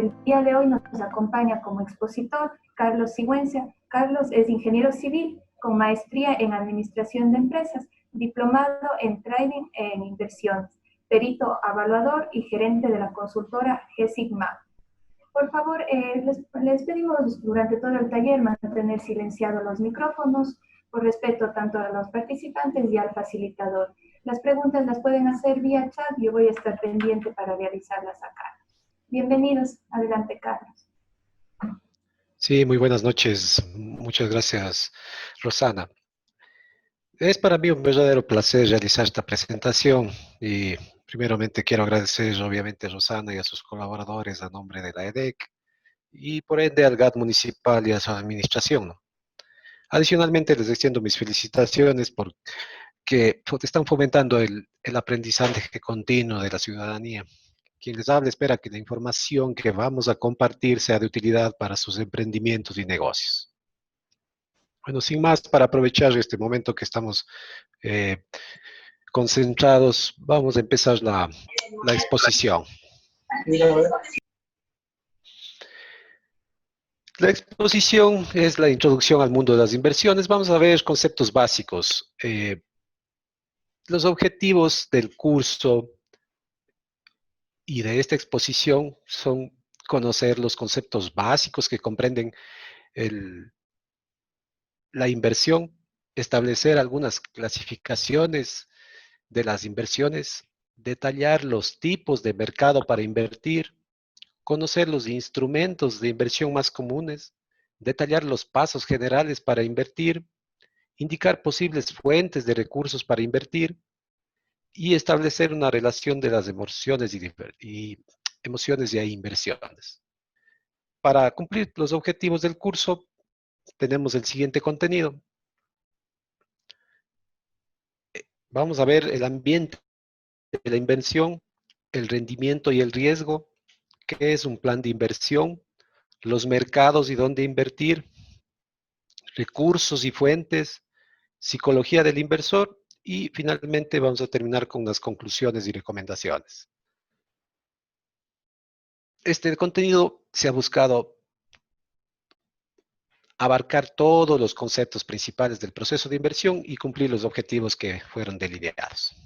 El día de hoy nos acompaña como expositor Carlos Sigüenza. Carlos es ingeniero civil con maestría en administración de empresas, diplomado en trading en inversiones, perito evaluador y gerente de la consultora G-Sigma. Por favor, les pedimos durante todo el taller mantener silenciados los micrófonos por respeto tanto a los participantes y al facilitador. Las preguntas las pueden hacer vía chat, yo voy a estar pendiente para realizarlas acá. Bienvenidos, adelante Carlos. Sí, muy buenas noches. Muchas gracias, Rosana. Es para mí un verdadero placer realizar esta presentación y primeramente quiero agradecer obviamente a Rosana y a sus colaboradores a nombre de la EDEC y por ende al GAT municipal y a su administración, ¿no? Adicionalmente les extiendo mis felicitaciones porque están fomentando el aprendizaje continuo de la ciudadanía. Quien les habla espera que la información que vamos a compartir sea de utilidad para sus emprendimientos y negocios. Bueno, sin más, para aprovechar este momento que estamos eh, concentrados, vamos a empezar la exposición. La exposición es la introducción al mundo de las inversiones. Vamos a ver conceptos básicos. Los objetivos del curso y de esta exposición son conocer los conceptos básicos que comprenden la inversión, establecer algunas clasificaciones de las inversiones, detallar los tipos de mercado para invertir, conocer los instrumentos de inversión más comunes, detallar los pasos generales para invertir, indicar posibles fuentes de recursos para invertir y establecer una relación de las emociones emociones y inversiones. Para cumplir los objetivos del curso, tenemos el siguiente contenido. Vamos a ver el ambiente de la inversión, el rendimiento y el riesgo, qué es un plan de inversión, los mercados y dónde invertir, recursos y fuentes, psicología del inversor y finalmente vamos a terminar con unas conclusiones y recomendaciones. Este contenido se ha buscado abarcar todos los conceptos principales del proceso de inversión y cumplir los objetivos que fueron delineados.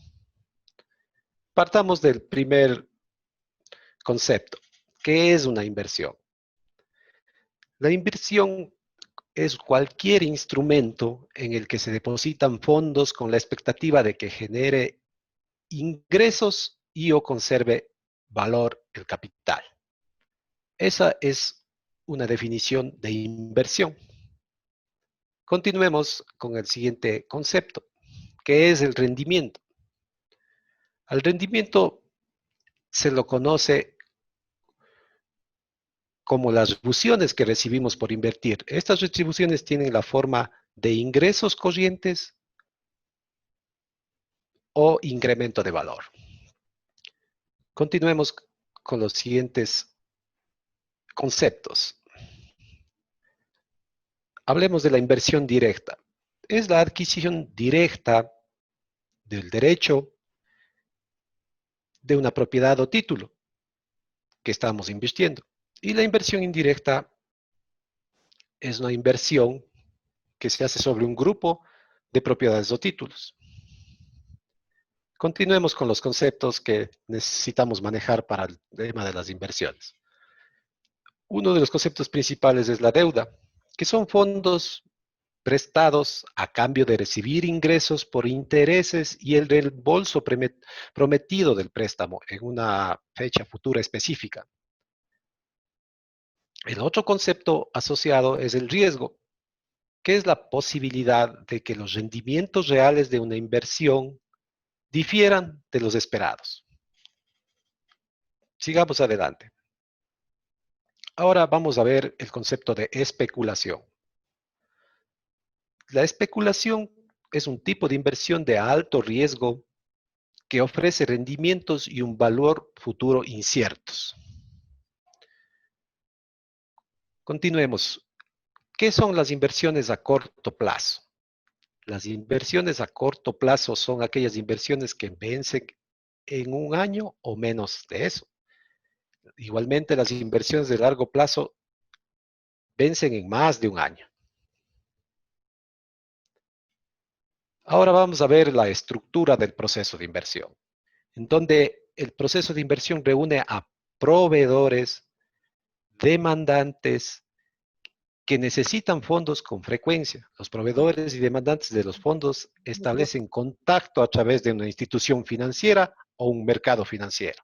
Partamos del primer concepto. ¿Qué es una inversión? La inversión es cualquier instrumento en el que se depositan fondos con la expectativa de que genere ingresos y o conserve valor el capital. Esa es una definición de inversión. Continuemos con el siguiente concepto, que es el rendimiento. Al rendimiento se lo conoce como las retribuciones que recibimos por invertir. Estas retribuciones tienen la forma de ingresos corrientes o incremento de valor. Continuemos con los siguientes conceptos. Hablemos de la inversión directa. Es la adquisición directa del derecho de una propiedad o título que estamos invirtiendo. Y la inversión indirecta es una inversión que se hace sobre un grupo de propiedades o títulos. Continuemos con los conceptos que necesitamos manejar para el tema de las inversiones. Uno de los conceptos principales es la deuda, que son fondos prestados a cambio de recibir ingresos por intereses y el reembolso prometido del préstamo en una fecha futura específica. El otro concepto asociado es el riesgo, que es la posibilidad de que los rendimientos reales de una inversión difieran de los esperados. Sigamos adelante. Ahora vamos a ver el concepto de especulación. La especulación es un tipo de inversión de alto riesgo que ofrece rendimientos y un valor futuro inciertos. Continuemos. ¿Qué son las inversiones a corto plazo? Las inversiones a corto plazo son aquellas inversiones que vencen en un año o menos de eso. Igualmente, las inversiones de largo plazo vencen en más de un año. Ahora vamos a ver la estructura del proceso de inversión, en donde el proceso de inversión reúne a proveedores, demandantes, que necesitan fondos con frecuencia. Los proveedores y demandantes de los fondos establecen contacto a través de una institución financiera o un mercado financiero.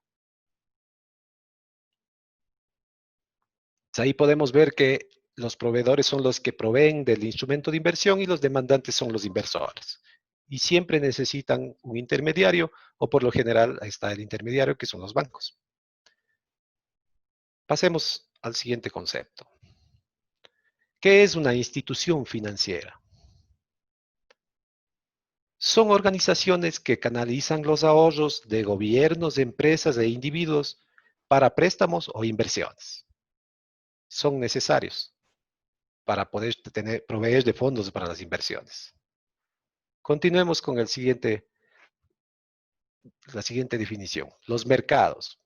Ahí podemos ver que los proveedores son los que proveen del instrumento de inversión y los demandantes son los inversores. Y siempre necesitan un intermediario, o por lo general está el intermediario, que son los bancos. Pasemos al siguiente concepto. ¿Qué es una institución financiera? Son organizaciones que canalizan los ahorros de gobiernos, empresas e individuos para préstamos o inversiones. Son necesarios para poder proveer de fondos para las inversiones. Continuemos con la siguiente definición. Los mercados.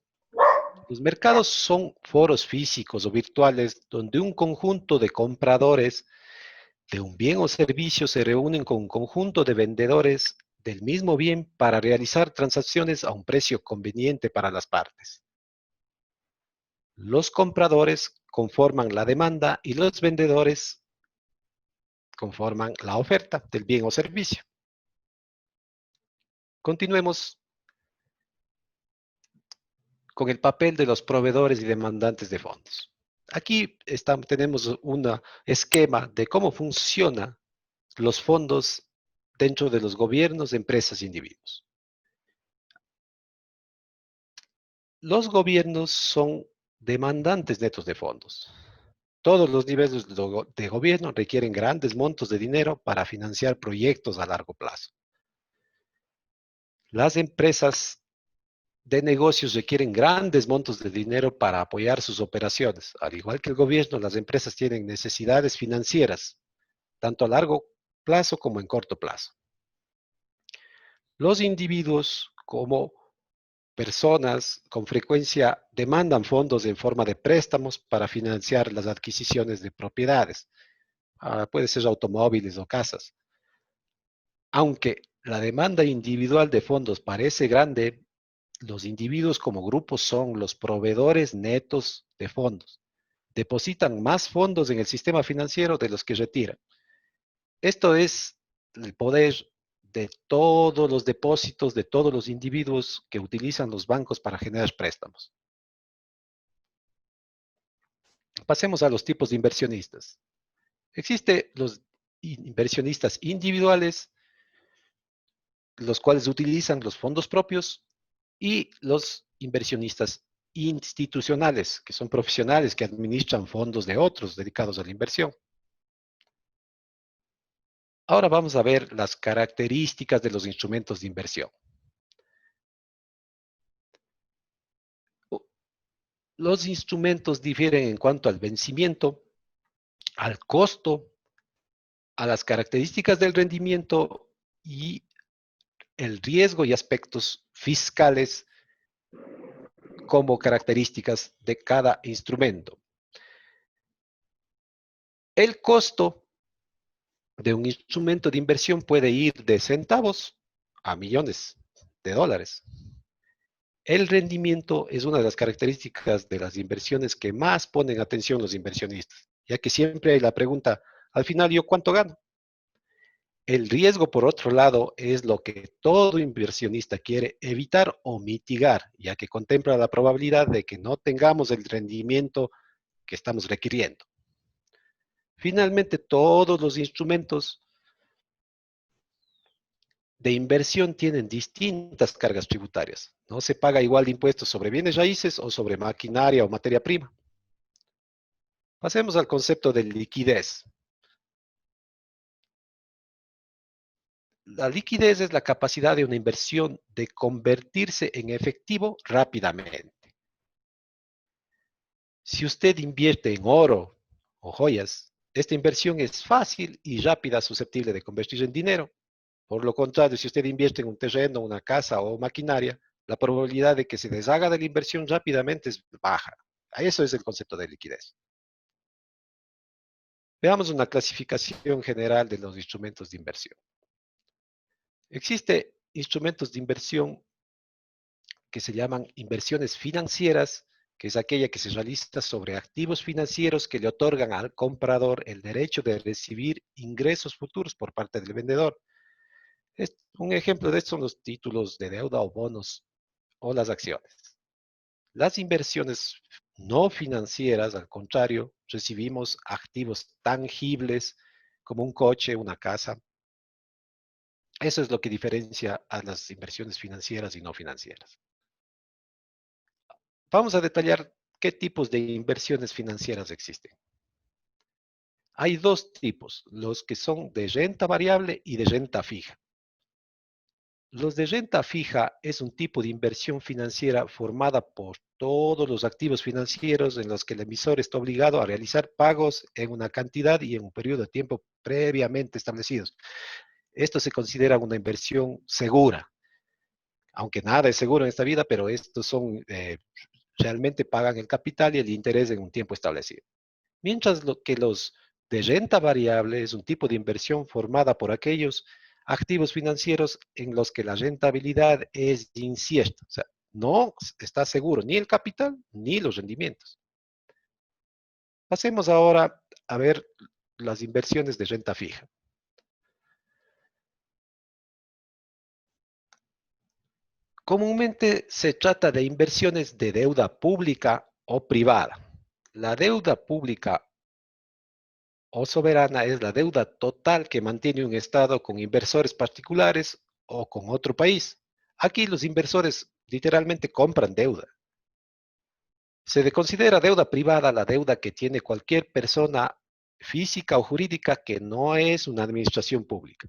Los mercados son foros físicos o virtuales donde un conjunto de compradores de un bien o servicio se reúnen con un conjunto de vendedores del mismo bien para realizar transacciones a un precio conveniente para las partes. Los compradores conforman la demanda y los vendedores conforman la oferta del bien o servicio. Continuemos con el papel de los proveedores y demandantes de fondos. Aquí tenemos un esquema de cómo funcionan los fondos dentro de los gobiernos, empresas e individuos. Los gobiernos son demandantes netos de fondos. Todos los niveles de gobierno requieren grandes montos de dinero para financiar proyectos a largo plazo. Las empresas de negocios requieren grandes montos de dinero para apoyar sus operaciones. Al igual que el gobierno, las empresas tienen necesidades financieras, tanto a largo plazo como en corto plazo. Los individuos como personas con frecuencia demandan fondos en forma de préstamos para financiar las adquisiciones de propiedades. Puede ser automóviles o casas. Aunque la demanda individual de fondos parece grande, los individuos como grupos son los proveedores netos de fondos. Depositan más fondos en el sistema financiero de los que retiran. Esto es el poder de todos los depósitos de todos los individuos que utilizan los bancos para generar préstamos. Pasemos a los tipos de inversionistas. Existen los inversionistas individuales, los cuales utilizan los fondos propios, y los inversionistas institucionales, que son profesionales que administran fondos de otros dedicados a la inversión. Ahora vamos a ver las características de los instrumentos de inversión. Los instrumentos difieren en cuanto al vencimiento, al costo, a las características del rendimiento y el riesgo y aspectos fiscales como características de cada instrumento. El costo de un instrumento de inversión puede ir de centavos a millones de dólares. El rendimiento es una de las características de las inversiones que más ponen atención los inversionistas, ya que siempre hay la pregunta, al final, ¿yo cuánto gano? El riesgo, por otro lado, es lo que todo inversionista quiere evitar o mitigar, ya que contempla la probabilidad de que no tengamos el rendimiento que estamos requiriendo. Finalmente, todos los instrumentos de inversión tienen distintas cargas tributarias. No se paga igual de impuestos sobre bienes raíces o sobre maquinaria o materia prima. Pasemos al concepto de liquidez. La liquidez es la capacidad de una inversión de convertirse en efectivo rápidamente. Si usted invierte en oro o joyas, esta inversión es fácil y rápida, susceptible de convertirse en dinero. Por lo contrario, si usted invierte en un terreno, una casa o maquinaria, la probabilidad de que se deshaga de la inversión rápidamente es baja. Eso es el concepto de liquidez. Veamos una clasificación general de los instrumentos de inversión. Existen instrumentos de inversión que se llaman inversiones financieras, que es aquella que se realiza sobre activos financieros que le otorgan al comprador el derecho de recibir ingresos futuros por parte del vendedor. Un ejemplo de esto son los títulos de deuda o bonos o las acciones. Las inversiones no financieras, al contrario, recibimos activos tangibles como un coche, una casa. Eso es lo que diferencia a las inversiones financieras y no financieras. Vamos a detallar qué tipos de inversiones financieras existen. Hay dos tipos, los que son de renta variable y de renta fija. Los de renta fija es un tipo de inversión financiera formada por todos los activos financieros en los que el emisor está obligado a realizar pagos en una cantidad y en un periodo de tiempo previamente establecidos. Esto se considera una inversión segura, aunque nada es seguro en esta vida, pero estos son, realmente pagan el capital y el interés en un tiempo establecido. Mientras que los de renta variable es un tipo de inversión formada por aquellos activos financieros en los que la rentabilidad es incierta. O sea, no está seguro ni el capital ni los rendimientos. Pasemos ahora a ver las inversiones de renta fija. Comúnmente se trata de inversiones de deuda pública o privada. La deuda pública o soberana es la deuda total que mantiene un Estado con inversores particulares o con otro país. Aquí los inversores literalmente compran deuda. Se le considera deuda privada la deuda que tiene cualquier persona física o jurídica que no es una administración pública.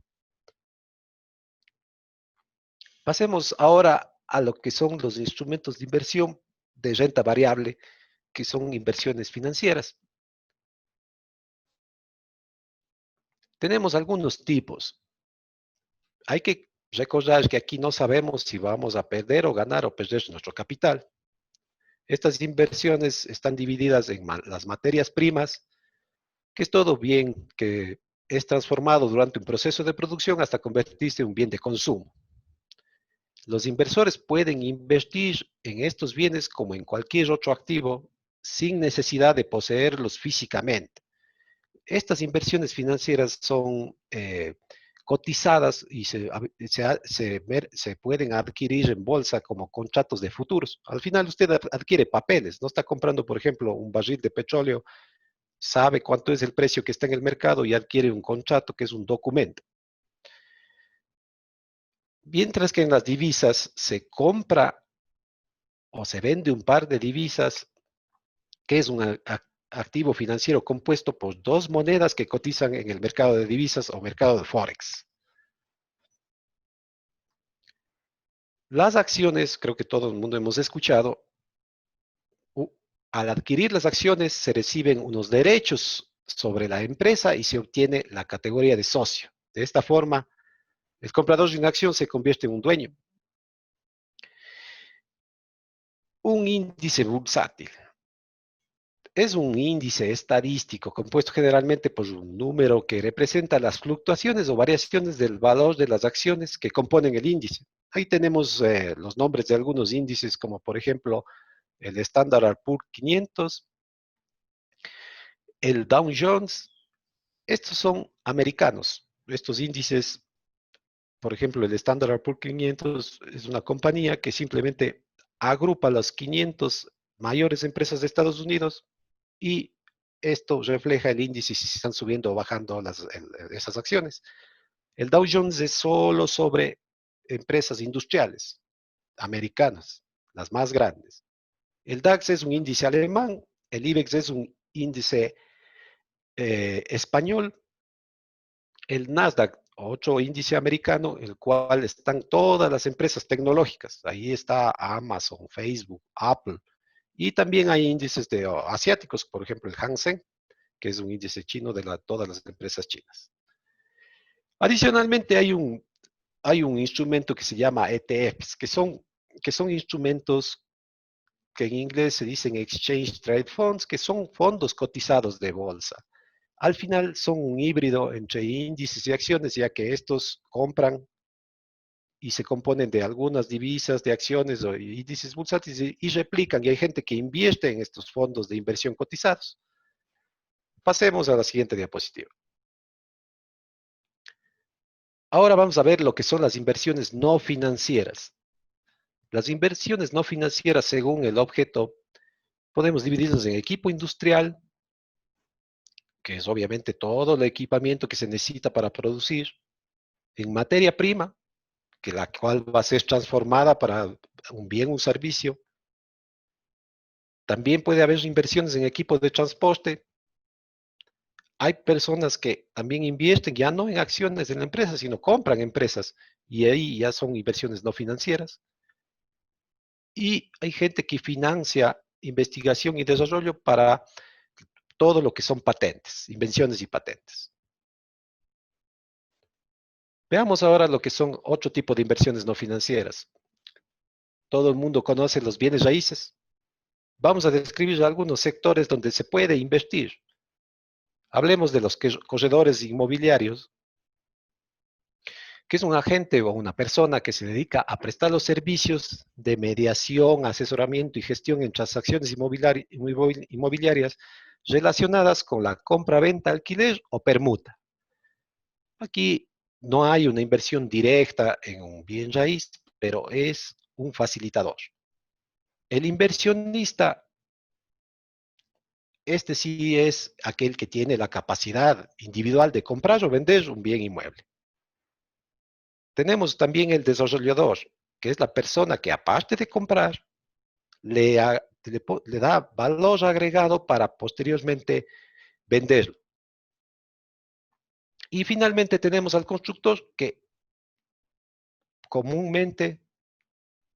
Pasemos ahora a lo que son los instrumentos de inversión de renta variable, que son inversiones financieras. Tenemos algunos tipos. Hay que recordar que aquí no sabemos si vamos a perder o ganar o perder nuestro capital. Estas inversiones están divididas en las materias primas, que es todo bien que es transformado durante un proceso de producción hasta convertirse en un bien de consumo. Los inversores pueden invertir en estos bienes como en cualquier otro activo sin necesidad de poseerlos físicamente. Estas inversiones financieras son cotizadas y se pueden adquirir en bolsa como contratos de futuros. Al final usted adquiere papeles, no está comprando, por ejemplo, un barril de petróleo, sabe cuánto es el precio que está en el mercado y adquiere un contrato que es un documento. Mientras que en las divisas se compra o se vende un par de divisas, que es un activo financiero compuesto por dos monedas que cotizan en el mercado de divisas o mercado de Forex. Las acciones, creo que todo el mundo hemos escuchado, al adquirir las acciones se reciben unos derechos sobre la empresa y se obtiene la categoría de socio. De esta forma, el comprador de una acción se convierte en un dueño. Un índice bursátil es un índice estadístico compuesto generalmente por un número que representa las fluctuaciones o variaciones del valor de las acciones que componen el índice. Ahí tenemos los nombres de algunos índices, como por ejemplo el Standard Poor's 500, el Dow Jones. Estos son americanos. Estos índices, por ejemplo, el Standard Poor's 500 es una compañía que simplemente agrupa las 500 mayores empresas de Estados Unidos y esto refleja el índice si están subiendo o bajando esas acciones. El Dow Jones es solo sobre empresas industriales americanas, las más grandes. El DAX es un índice alemán, el IBEX es un índice español, el Nasdaq, otro índice americano, en el cual están todas las empresas tecnológicas. Ahí está Amazon, Facebook, Apple. Y también hay índices asiáticos, por ejemplo, el Hang Seng, que es un índice chino de todas las empresas chinas. Adicionalmente, hay un instrumento que se llama ETFs, que son que son instrumentos que en inglés se dicen Exchange Trade Funds, que son fondos cotizados de bolsa. Al final son un híbrido entre índices y acciones, ya que estos compran y se componen de algunas divisas, de acciones o índices bursátiles y replican, y hay gente que invierte en estos fondos de inversión cotizados. Pasemos a la siguiente diapositiva. Ahora vamos a ver lo que son las inversiones no financieras. Las inversiones no financieras, según el objeto, podemos dividirlas en equipo industrial, que es obviamente todo el equipamiento que se necesita para producir, en materia prima, que la cual va a ser transformada para un bien, un servicio. También puede haber inversiones en equipos de transporte. Hay personas que también invierten ya no en acciones de la empresa, sino compran empresas y ahí ya son inversiones no financieras. Y hay gente que financia investigación y desarrollo para todo lo que son patentes, invenciones y patentes. Veamos ahora lo que son otro tipo de inversiones no financieras. Todo el mundo conoce los bienes raíces. Vamos a describir algunos sectores donde se puede invertir. Hablemos de los corredores inmobiliarios, que es un agente o una persona que se dedica a prestar los servicios de mediación, asesoramiento y gestión en transacciones inmobiliarias relacionadas con la compra, venta, alquiler o permuta. Aquí no hay una inversión directa en un bien raíz, pero es un facilitador. El inversionista, este sí es aquel que tiene la capacidad individual de comprar o vender un bien inmueble. Tenemos también el desarrollador, que es la persona que aparte de comprar, le da valor agregado para posteriormente venderlo. Y finalmente tenemos al constructor que comúnmente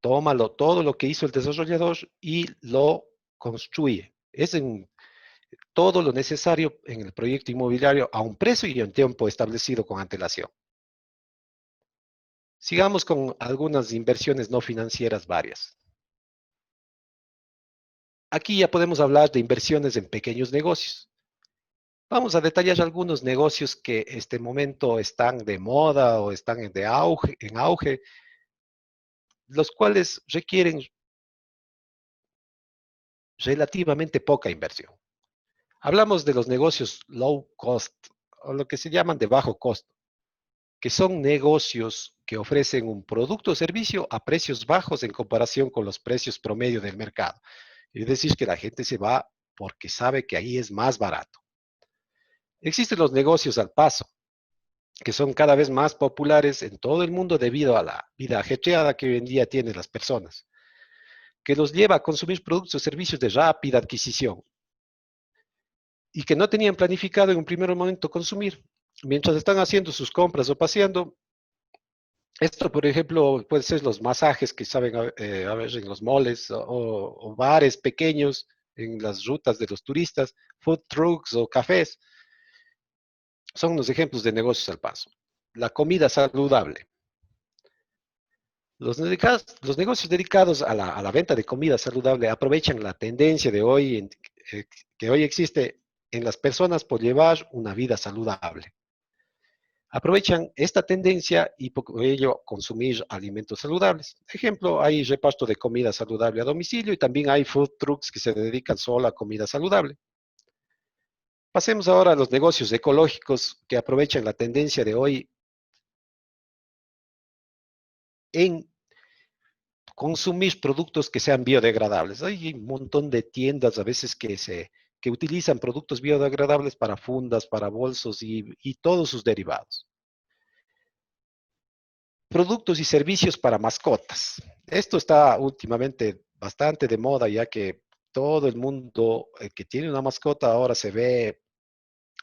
toma todo lo que hizo el desarrollador y lo construye. Es en todo lo necesario en el proyecto inmobiliario a un precio y a un tiempo establecido con antelación. Sigamos con algunas inversiones no financieras varias. Aquí ya podemos hablar de inversiones en pequeños negocios. Vamos a detallar algunos negocios que este momento están de moda o están en auge, los cuales requieren relativamente poca inversión. Hablamos de los negocios low cost o lo que se llaman de bajo costo, que son negocios que ofrecen un producto o servicio a precios bajos en comparación con los precios promedio del mercado. Es decir, que la gente se va porque sabe que ahí es más barato. Existen los negocios al paso, que son cada vez más populares en todo el mundo debido a la vida ajetreada que hoy en día tienen las personas, que los lleva a consumir productos o servicios de rápida adquisición y que no tenían planificado en un primer momento consumir. Mientras están haciendo sus compras o paseando, esto, por ejemplo, puede ser los masajes que saben a ver en los moles o bares pequeños en las rutas de los turistas, food trucks o cafés. Son unos ejemplos de negocios al paso. La comida saludable. Los negocios dedicados a la venta de comida saludable aprovechan la tendencia de hoy eh, que hoy existe en las personas por llevar una vida saludable. Aprovechan esta tendencia y por ello consumir alimentos saludables. Ejemplo, hay reparto de comida saludable a domicilio y también hay food trucks que se dedican solo a comida saludable. Pasemos ahora a los negocios ecológicos que aprovechan la tendencia de hoy en consumir productos que sean biodegradables. Hay un montón de tiendas a veces que utilizan productos biodegradables para fundas, para bolsos y todos sus derivados. Productos y servicios para mascotas. Esto está últimamente bastante de moda, ya que todo el mundo que tiene una mascota ahora se ve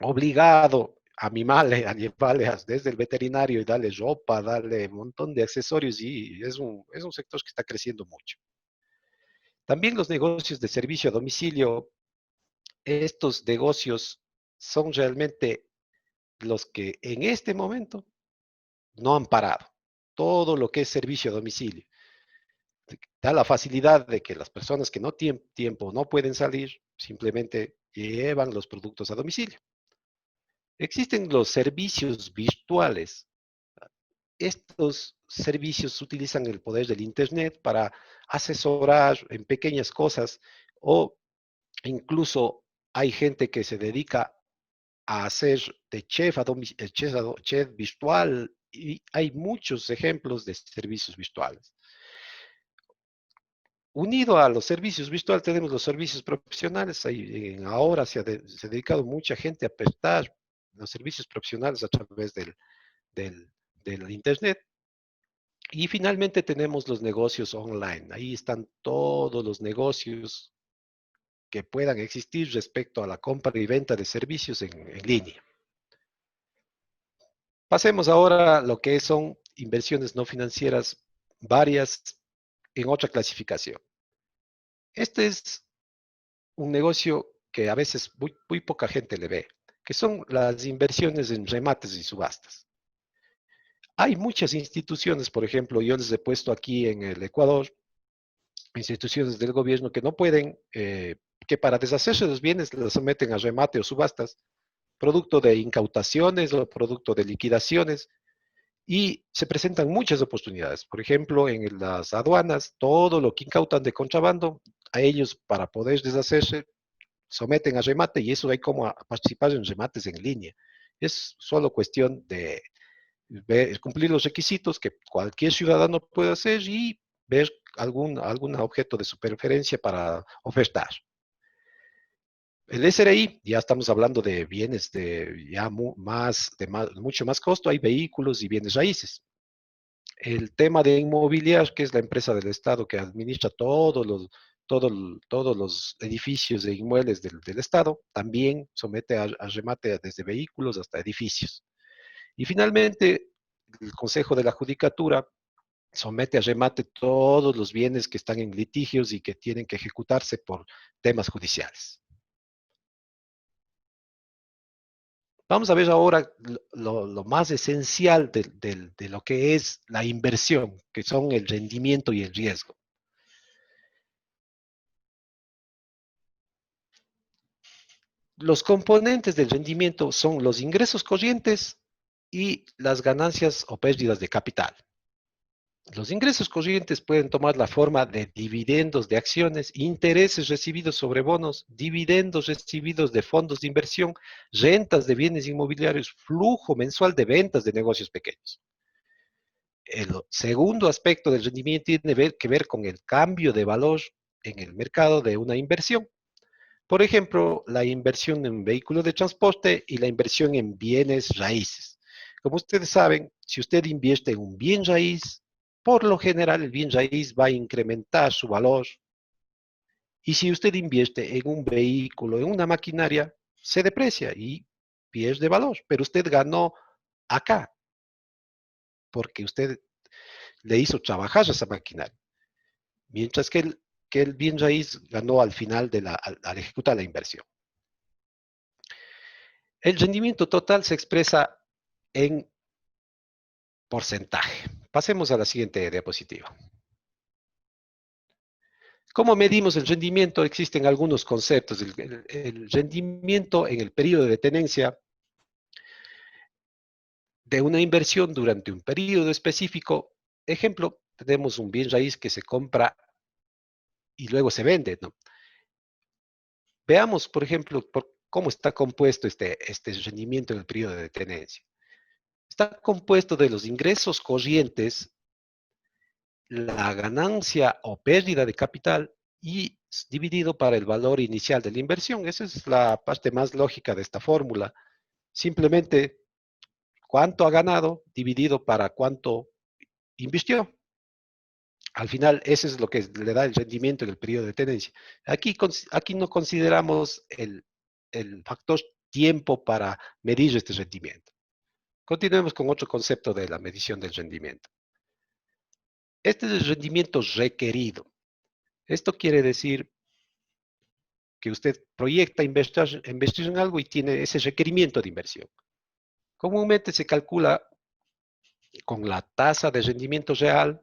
obligado a mimarle, a llevarle desde el veterinario y darle ropa, darle un montón de accesorios y es un sector que está creciendo mucho. También los negocios de servicio a domicilio, estos negocios son realmente los que en este momento no han parado. Todo lo que es servicio a domicilio. da la facilidad de que las personas que no tienen tiempo, no pueden salir, simplemente llevan los productos a domicilio. Existen los servicios virtuales. Estos servicios utilizan el poder del Internet para asesorar en pequeñas cosas o incluso hay gente que se dedica a hacer de chef, chef virtual y hay muchos ejemplos de servicios virtuales. Unido a los servicios virtuales tenemos los servicios profesionales. Ahora se ha dedicado mucha gente a prestar los servicios profesionales a través del, del Internet. Y finalmente tenemos los negocios online. Ahí están todos los negocios que puedan existir respecto a la compra y venta de servicios en línea. Pasemos ahora a lo que son inversiones no financieras varias en otra clasificación. Este es un negocio que a veces muy poca gente le ve, que son las inversiones en remates y subastas. Hay muchas instituciones, por ejemplo, yo les he puesto aquí en el Ecuador, instituciones del gobierno que no pueden, que para deshacerse de los bienes los someten a remate o subastas, producto de incautaciones o producto de liquidaciones, y se presentan muchas oportunidades. Por ejemplo, en las aduanas, todo lo que incautan de contrabando, a ellos para poder deshacerse, someten a remate y eso hay como a participar en remates en línea. Es solo cuestión de cumplir los requisitos que cualquier ciudadano puede hacer y ver algún objeto de su preferencia para ofertar. El SRI, ya estamos hablando de bienes de ya mucho más costo, hay vehículos y bienes raíces. El tema de inmobiliar, que es la empresa del Estado que administra todos los edificios de inmuebles del Estado, también somete a remate desde vehículos hasta edificios. Y finalmente, el Consejo de la Judicatura somete a remate todos los bienes que están en litigios y que tienen que ejecutarse por temas judiciales. Vamos a ver ahora lo más esencial de lo que es la inversión, que son el rendimiento y el riesgo. Los componentes del rendimiento son los ingresos corrientes y las ganancias o pérdidas de capital. Los ingresos corrientes pueden tomar la forma de dividendos de acciones, intereses recibidos sobre bonos, dividendos recibidos de fondos de inversión, rentas de bienes inmobiliarios, flujo mensual de ventas de negocios pequeños. El segundo aspecto del rendimiento tiene que ver con el cambio de valor en el mercado de una inversión. Por ejemplo, la inversión en vehículos de transporte y la inversión en bienes raíces. Como ustedes saben, si usted invierte en un bien raíz, por lo general el bien raíz va a incrementar su valor. Y si usted invierte en un vehículo, en una maquinaria, se deprecia y pierde valor. Pero usted ganó acá, porque usted le hizo trabajar a esa maquinaria. Mientras que el bien raíz ganó al final al ejecutar la inversión. El rendimiento total se expresa en porcentaje. Pasemos a la siguiente diapositiva. ¿Cómo medimos el rendimiento? Existen algunos conceptos. El rendimiento en el periodo de tenencia de una inversión durante un periodo específico. Ejemplo, tenemos un bien raíz que se compra y luego se vende, ¿no? Veamos, por ejemplo, cómo está compuesto este rendimiento en el periodo de tenencia. Está compuesto de los ingresos corrientes, la ganancia o pérdida de capital y dividido para el valor inicial de la inversión. Esa es la parte más lógica de esta fórmula. Simplemente cuánto ha ganado dividido para cuánto invirtió. Al final, eso es lo que le da el rendimiento en el periodo de tenencia. Aquí no consideramos el factor tiempo para medir este rendimiento. Continuemos con otro concepto de la medición del rendimiento. Este es el rendimiento requerido. Esto quiere decir que usted proyecta investir en algo y tiene ese requerimiento de inversión. Comúnmente se calcula con la tasa de rendimiento real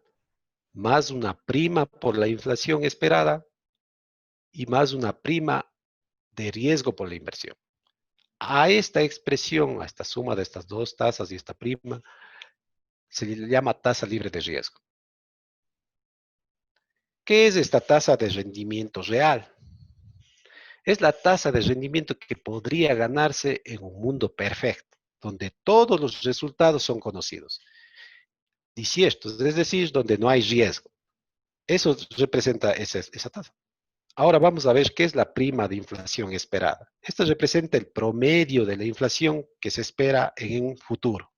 más una prima por la inflación esperada y más una prima de riesgo por la inversión. A esta expresión, a esta suma de estas dos tasas y esta prima, se le llama tasa libre de riesgo. ¿Qué es esta tasa de rendimiento real? Es la tasa de rendimiento que podría ganarse en un mundo perfecto, donde todos los resultados son conocidos y ciertos, es decir, donde no hay riesgo. Eso representa esa tasa. Ahora vamos a ver qué es la prima de inflación esperada. Esta representa el promedio de la inflación que se espera en un futuro.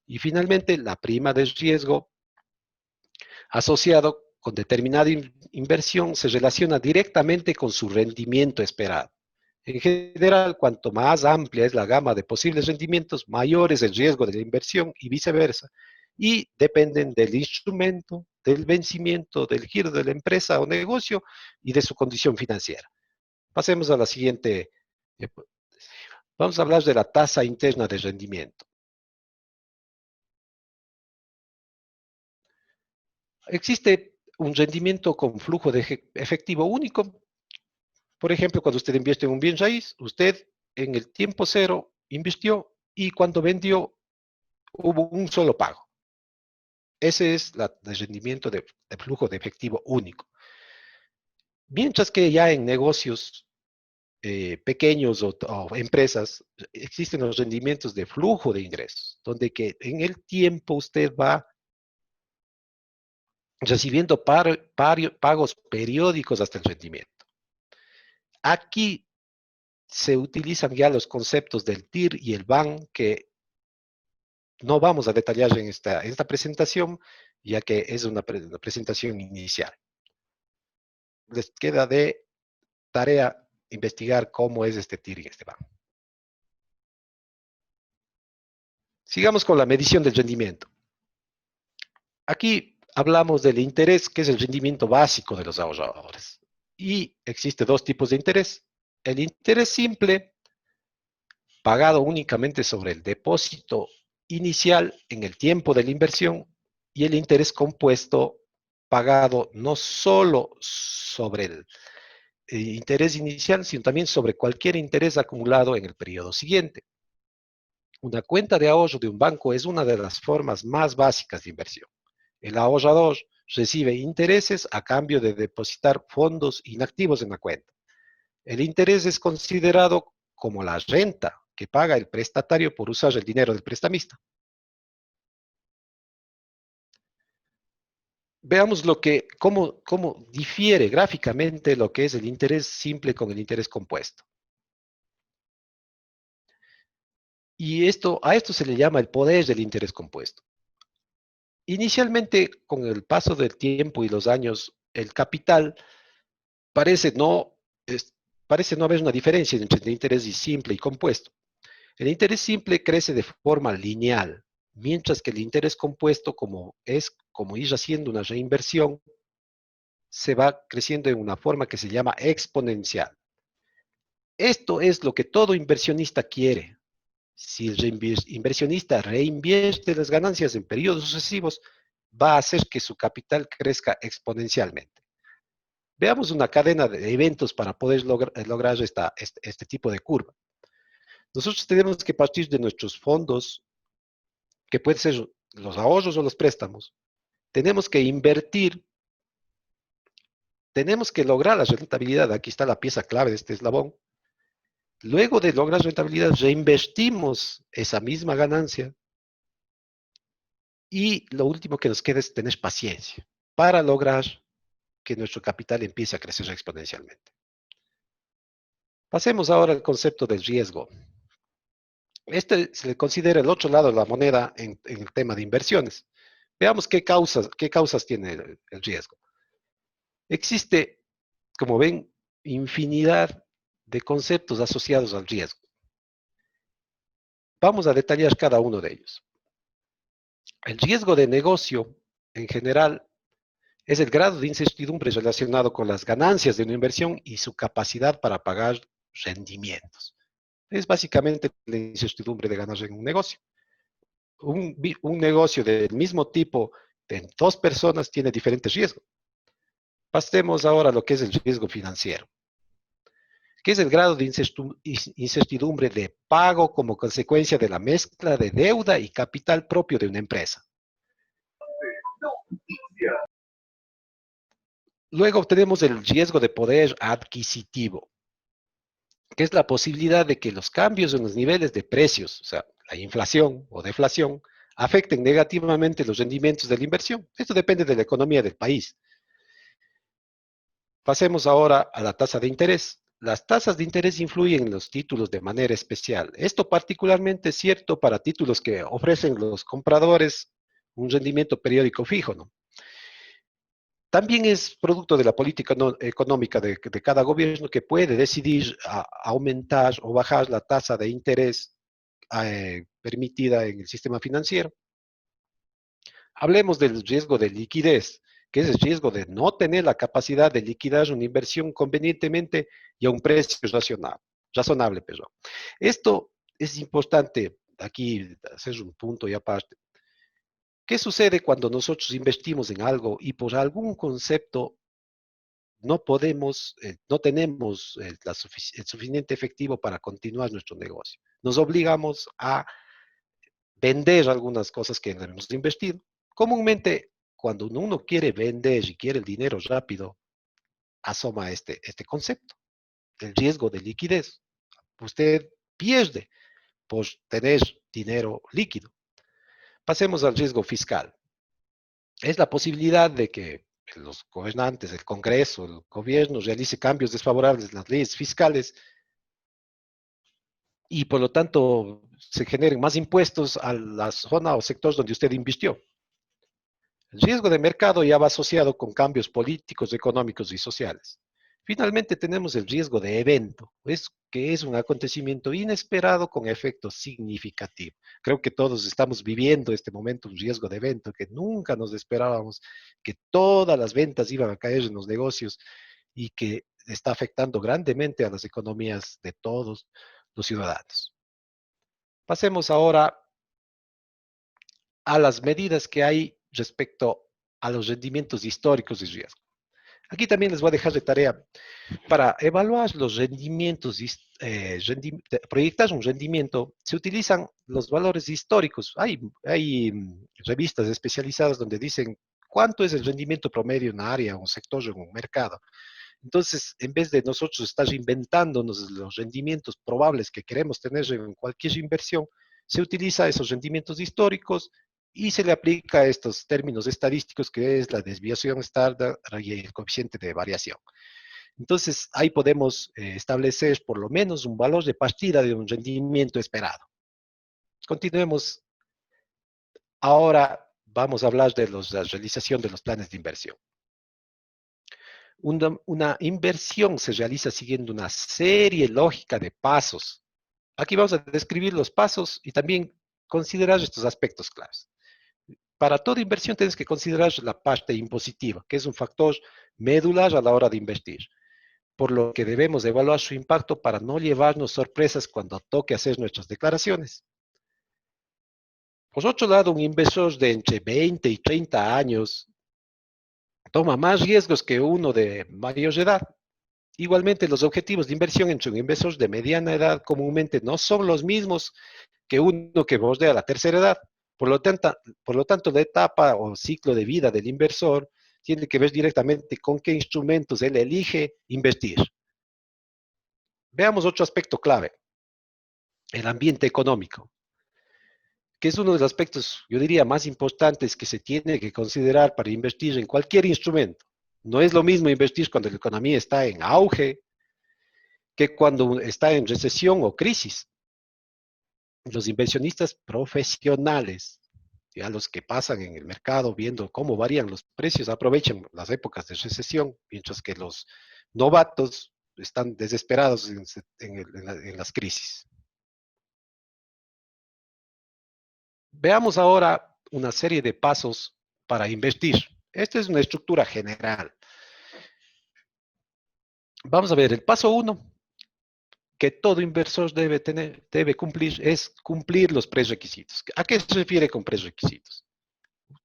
Y finalmente, la prima de riesgo asociado con determinada inversión se relaciona directamente con su rendimiento esperado. En general, cuanto más amplia es la gama de posibles rendimientos, mayor es el riesgo de la inversión y viceversa. Y dependen del instrumento, del vencimiento, del giro de la empresa o negocio y de su condición financiera. Pasemos a la siguiente. Vamos a hablar de la tasa interna de rendimiento. Existe un rendimiento con flujo de efectivo único. Por ejemplo, cuando usted invierte en un bien raíz, usted en el tiempo cero invirtió y cuando vendió hubo un solo pago. Ese es el rendimiento de flujo de efectivo único. Mientras que ya en negocios pequeños o empresas existen los rendimientos de flujo de ingresos, donde que en el tiempo usted va recibiendo pagos periódicos hasta el rendimiento. Aquí se utilizan ya los conceptos del TIR y el BAN que no vamos a detallar en esta presentación, ya que es una presentación inicial. Les queda de tarea investigar cómo es este TIR y este BAN. Sigamos con la medición del rendimiento. Aquí hablamos del interés, que es el rendimiento básico de los ahorradores. Y existe dos tipos de interés. El interés simple, pagado únicamente sobre el depósito inicial en el tiempo de la inversión, y el interés compuesto, pagado no solo sobre el interés inicial, sino también sobre cualquier interés acumulado en el periodo siguiente. Una cuenta de ahorro de un banco es una de las formas más básicas de inversión. El ahorrador recibe intereses a cambio de depositar fondos inactivos en la cuenta. El interés es considerado como la renta que paga el prestatario por usar el dinero del prestamista. Veamos cómo difiere gráficamente lo que es el interés simple con el interés compuesto. Y a esto se le llama el poder del interés compuesto. Inicialmente, con el paso del tiempo y los años, el capital parece no, parece no haber una diferencia entre el interés simple y compuesto. El interés simple crece de forma lineal, mientras que el interés compuesto, como ir haciendo una reinversión, se va creciendo en una forma que se llama exponencial. Esto es lo que todo inversionista quiere. Si el inversionista reinvierte las ganancias en periodos sucesivos, va a hacer que su capital crezca exponencialmente. Veamos una cadena de eventos para poder lograr este tipo de curva. Nosotros tenemos que partir de nuestros fondos, que pueden ser los ahorros o los préstamos. Tenemos que invertir, tenemos que lograr la rentabilidad. Aquí está la pieza clave de este eslabón. Luego de lograr rentabilidad, reinvestimos esa misma ganancia y lo último que nos queda es tener paciencia para lograr que nuestro capital empiece a crecer exponencialmente. Pasemos ahora al concepto del riesgo. Este se le considera el otro lado de la moneda en el tema de inversiones. Veamos qué causas tiene el riesgo. Existe, como ven, infinidad de conceptos asociados al riesgo. Vamos a detallar cada uno de ellos. El riesgo de negocio, en general, es el grado de incertidumbre relacionado con las ganancias de una inversión y su capacidad para pagar rendimientos. Es básicamente la incertidumbre de ganar en un negocio. Un negocio del mismo tipo en dos personas tiene diferentes riesgos. Pasemos ahora a lo que es el riesgo financiero, que es el grado de incertidumbre de pago como consecuencia de la mezcla de deuda y capital propio de una empresa. Luego tenemos el riesgo de poder adquisitivo, que es la posibilidad de que los cambios en los niveles de precios, o sea, la inflación o deflación, afecten negativamente los rendimientos de la inversión. Esto depende de la economía del país. Pasemos ahora a la tasa de interés. Las tasas de interés influyen en los títulos de manera especial. Esto particularmente es cierto para títulos que ofrecen los compradores un rendimiento periódico fijo, ¿no? También es producto de la política económica de cada gobierno que puede decidir aumentar o bajar la tasa de interés permitida en el sistema financiero. Hablemos del riesgo de liquidez, que es el riesgo de no tener la capacidad de liquidar una inversión convenientemente y a un precio razonable. Perdón. Esto es importante aquí hacer un punto y aparte. ¿Qué sucede cuando nosotros investimos en algo y por algún concepto no podemos, no tenemos el suficiente efectivo para continuar nuestro negocio? Nos obligamos a vender algunas cosas que hemos invertido. Comúnmente, cuando uno quiere vender y quiere el dinero rápido, asoma este concepto, el riesgo de liquidez. Usted pierde por tener dinero líquido. Pasemos al riesgo fiscal. Es la posibilidad de que los gobernantes, el Congreso, el gobierno realice cambios desfavorables en las leyes fiscales y por lo tanto se generen más impuestos a la zona o sector donde usted invirtió. El riesgo de mercado ya va asociado con cambios políticos, económicos y sociales. Finalmente tenemos el riesgo de evento, que es un acontecimiento inesperado con efecto significativo. Creo que todos estamos viviendo este momento un riesgo de evento que nunca nos esperábamos, que todas las ventas iban a caer en los negocios y que está afectando grandemente a las economías de todos los ciudadanos. Pasemos ahora a las medidas que hay respecto a los rendimientos históricos de riesgo. Aquí también les voy a dejar de tarea para evaluar los rendimientos, proyectar un rendimiento, se utilizan los valores históricos. Hay revistas especializadas donde dicen cuánto es el rendimiento promedio en una área, un sector, en un mercado. Entonces, en vez de nosotros estar inventándonos los rendimientos probables que queremos tener en cualquier inversión, se utiliza esos rendimientos históricos y se le aplica estos términos estadísticos que es la desviación estándar y el coeficiente de variación. Entonces, ahí podemos establecer por lo menos un valor de partida de un rendimiento esperado. Continuemos. Ahora vamos a hablar de la realización de los planes de inversión. Una inversión se realiza siguiendo una serie lógica de pasos. Aquí vamos a describir los pasos y también considerar estos aspectos claves. Para toda inversión tienes que considerar la parte impositiva, que es un factor medular a la hora de invertir, por lo que debemos evaluar su impacto para no llevarnos sorpresas cuando toque hacer nuestras declaraciones. Por otro lado, un inversor de entre 20 y 30 años toma más riesgos que uno de mayor edad. Igualmente, los objetivos de inversión entre un inversor de mediana edad comúnmente no son los mismos que uno que bordea la tercera edad. Por lo tanto, la etapa o ciclo de vida del inversor tiene que ver directamente con qué instrumentos él elige invertir. Veamos otro aspecto clave, el ambiente económico, que es uno de los aspectos, yo diría, más importantes que se tiene que considerar para invertir en cualquier instrumento. No es lo mismo invertir cuando la economía está en auge que cuando está en recesión o crisis. Los inversionistas profesionales, ya los que pasan en el mercado viendo cómo varían los precios, aprovechan las épocas de recesión, mientras que los novatos están desesperados en las crisis. Veamos ahora una serie de pasos para invertir. Esta es una estructura general. Vamos a ver, el paso 1 que todo inversor debe cumplir es cumplir los prerequisitos. ¿A qué se refiere con prerequisitos?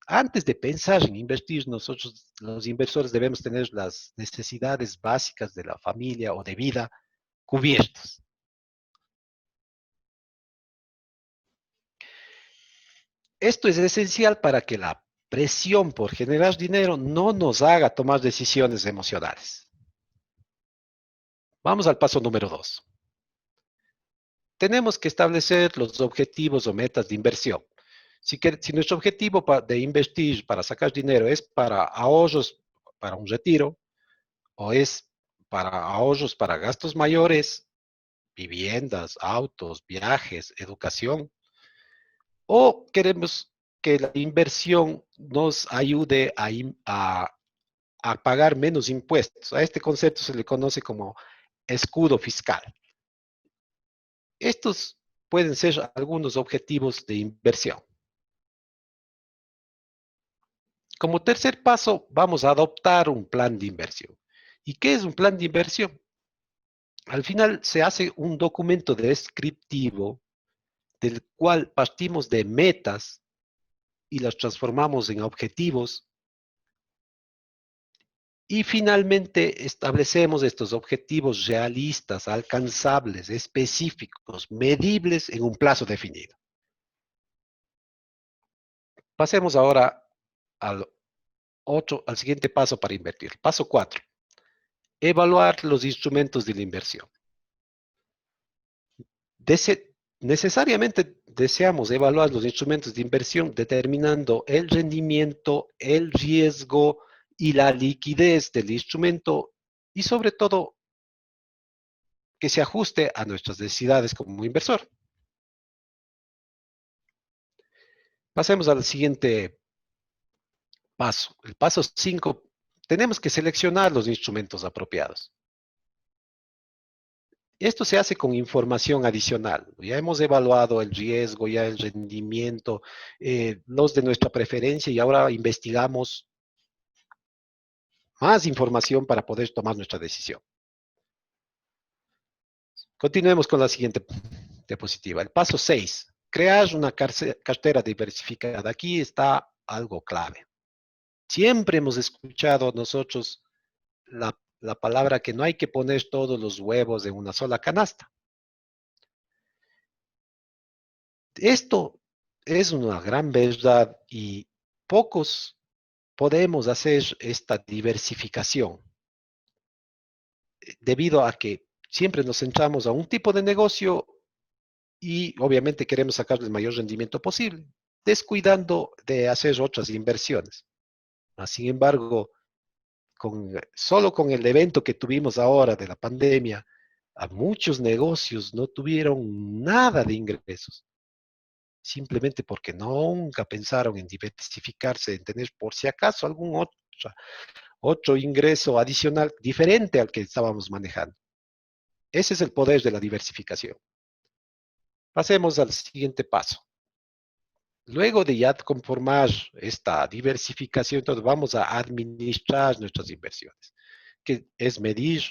Antes de pensar en invertir, nosotros los inversores debemos tener las necesidades básicas de la familia o de vida cubiertas. Esto es esencial para que la presión por generar dinero no nos haga tomar decisiones emocionales. Vamos al paso número 2. Tenemos que establecer los objetivos o metas de inversión. Si nuestro objetivo de invertir para sacar dinero es para ahorros, para un retiro, o es para ahorros para gastos mayores, viviendas, autos, viajes, educación, o queremos que la inversión nos ayude a pagar menos impuestos. A este concepto se le conoce como escudo fiscal. Estos pueden ser algunos objetivos de inversión. Como tercer paso, vamos a adoptar un plan de inversión. ¿Y qué es un plan de inversión? Al final se hace un documento descriptivo del cual partimos de metas y las transformamos en objetivos y finalmente establecemos estos objetivos realistas, alcanzables, específicos, medibles en un plazo definido. Pasemos ahora al siguiente paso para invertir. Paso 4. Evaluar los instrumentos de la inversión. Necesariamente deseamos evaluar los instrumentos de inversión determinando el rendimiento, el riesgo y la liquidez del instrumento y sobre todo que se ajuste a nuestras necesidades como inversor. Pasemos al siguiente paso. El paso 5. Tenemos que seleccionar los instrumentos apropiados. Esto se hace con información adicional. Ya hemos evaluado el riesgo, ya el rendimiento, los de nuestra preferencia y ahora investigamos más información para poder tomar nuestra decisión. Continuemos con la siguiente diapositiva. El paso 6. Crear una cartera diversificada. Aquí está algo clave. Siempre hemos escuchado nosotros la palabra que no hay que poner todos los huevos en una sola canasta. Esto es una gran verdad y pocos podemos hacer esta diversificación debido a que siempre nos centramos a un tipo de negocio y obviamente queremos sacar el mayor rendimiento posible, descuidando de hacer otras inversiones. Sin embargo, solo con el evento que tuvimos ahora de la pandemia, a muchos negocios no tuvieron nada de ingresos, simplemente porque nunca pensaron en diversificarse, en tener por si acaso algún otro ingreso adicional diferente al que estábamos manejando. Ese es el poder de la diversificación. Pasemos al siguiente paso. Luego de ya conformar esta diversificación, entonces vamos a administrar nuestras inversiones, que es medir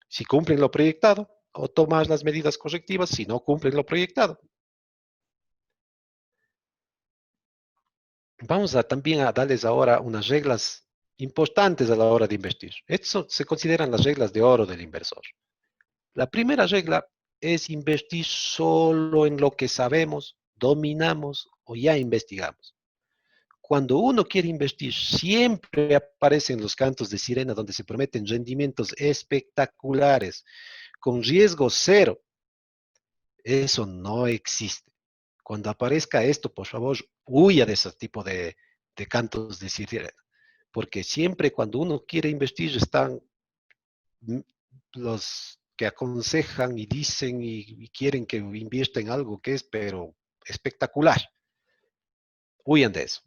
si cumplen lo proyectado o tomar las medidas correctivas si no cumplen lo proyectado. Vamos también a darles ahora unas reglas importantes a la hora de invertir. Estas se consideran las reglas de oro del inversor. La primera regla es invertir solo en lo que sabemos, dominamos o ya investigamos. Cuando uno quiere invertir, siempre aparecen los cantos de sirena donde se prometen rendimientos espectaculares, con riesgo cero. Eso no existe. Cuando aparezca esto, por favor, huya de ese tipo de cantos de sirena, porque siempre cuando uno quiere invertir están los que aconsejan y dicen y quieren que invierta en algo que es, pero espectacular. Huyan de eso.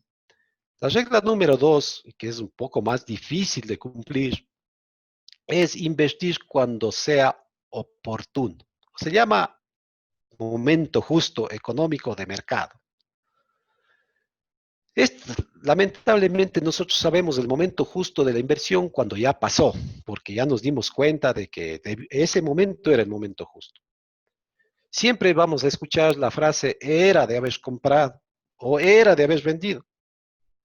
La regla número 2, que es un poco más difícil de cumplir, es invertir cuando sea oportuno. Se llama momento justo económico de mercado. Lamentablemente nosotros sabemos el momento justo de la inversión cuando ya pasó, porque ya nos dimos cuenta de que ese momento era el momento justo. Siempre vamos a escuchar la frase era de haber comprado o era de haber vendido.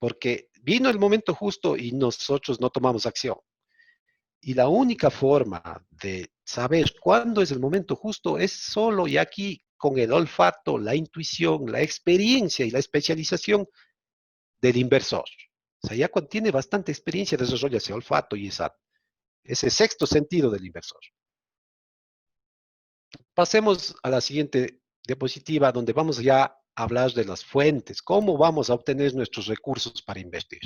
porque vino el momento justo y nosotros no tomamos acción. Y la única forma de saber cuándo es el momento justo es solo y aquí con el olfato, la intuición, la experiencia y la especialización del inversor. O sea, ya cuando tiene bastante experiencia, desarrolla ese olfato y ese sexto sentido del inversor. Pasemos a la siguiente diapositiva, donde vamos ya a hablar de las fuentes, cómo vamos a obtener nuestros recursos para invertir.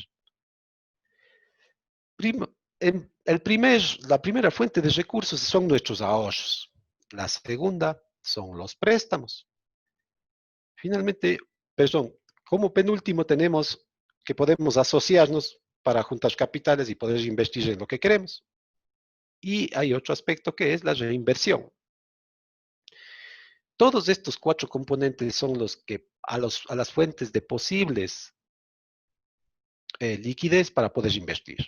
La primera fuente de recursos son nuestros ahorros. La segunda son los préstamos. Finalmente, perdón, como penúltimo tenemos que podemos asociarnos para juntar capitales y poder invertir en lo que queremos. Y hay otro aspecto que es la reinversión. Todos estos cuatro componentes son los que a las fuentes de posibles liquidez para poder invertir.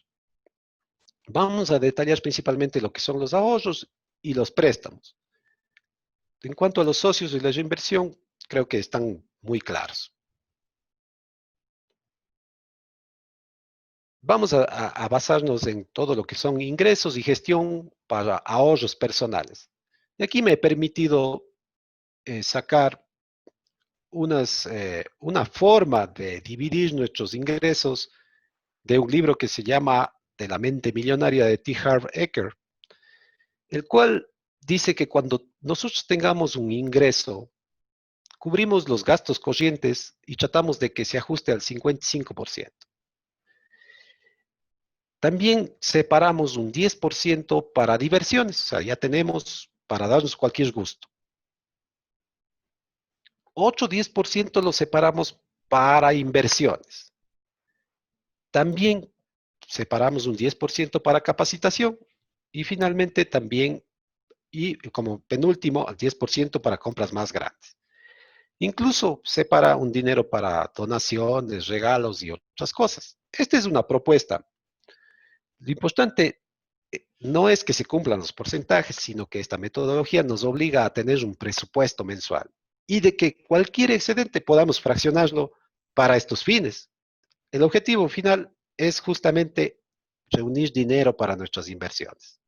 Vamos a detallar principalmente lo que son los ahorros y los préstamos. En cuanto a los socios y la reinversión, creo que están muy claros. Vamos a basarnos en todo lo que son ingresos y gestión para ahorros personales. Y aquí me he permitido sacar una forma de dividir nuestros ingresos de un libro que se llama De la mente millonaria de T. Harv Eker, el cual dice que cuando nosotros tengamos un ingreso, cubrimos los gastos corrientes y tratamos de que se ajuste al 55%. También separamos un 10% para diversiones, o sea, ya tenemos para darnos cualquier gusto. Otro 10% lo separamos para inversiones. También separamos un 10% para capacitación y finalmente también, y como penúltimo, al 10% para compras más grandes. Incluso separa un dinero para donaciones, regalos y otras cosas. Esta es una propuesta. Lo importante no es que se cumplan los porcentajes, sino que esta metodología nos obliga a tener un presupuesto mensual y de que cualquier excedente podamos fraccionarlo para estos fines. El objetivo final es justamente reunir dinero para nuestras inversiones.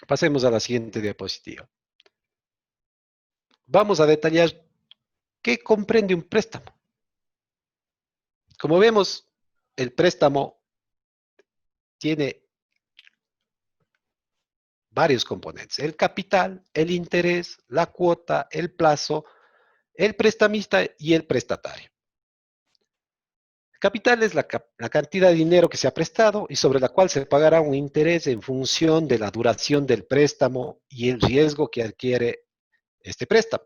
Pasemos a la siguiente diapositiva. Vamos a detallar qué comprende un préstamo. Como vemos, el préstamo tiene varios componentes: el capital, el interés, la cuota, el plazo, el prestamista y el prestatario. El capital es la cantidad de dinero que se ha prestado y sobre la cual se pagará un interés en función de la duración del préstamo y el riesgo que adquiere este préstamo.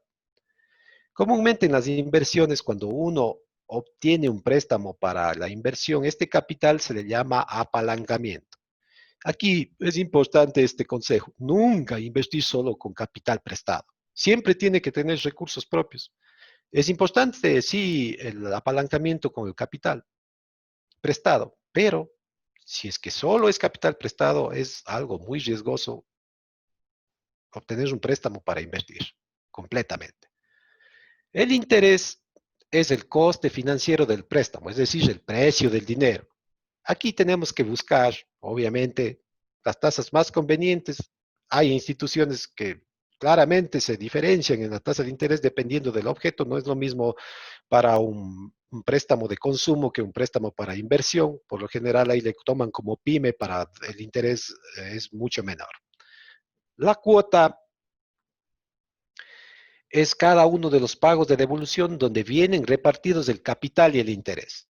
Comúnmente en las inversiones, cuando uno obtiene un préstamo para la inversión, este capital se le llama apalancamiento. Aquí es importante este consejo: nunca invertir solo con capital prestado. Siempre tiene que tener recursos propios. Es importante, sí, el apalancamiento con el capital prestado, pero si es que solo es capital prestado, es algo muy riesgoso obtener un préstamo para invertir completamente. El interés es el coste financiero del préstamo, es decir, el precio del dinero. Aquí tenemos que buscar, obviamente, las tasas más convenientes. Hay instituciones que claramente se diferencian en la tasa de interés dependiendo del objeto. No es lo mismo para un préstamo de consumo que un préstamo para inversión. Por lo general, ahí le toman como pyme, para el interés es mucho menor. La cuota es cada uno de los pagos de devolución donde vienen repartidos el capital y el interés.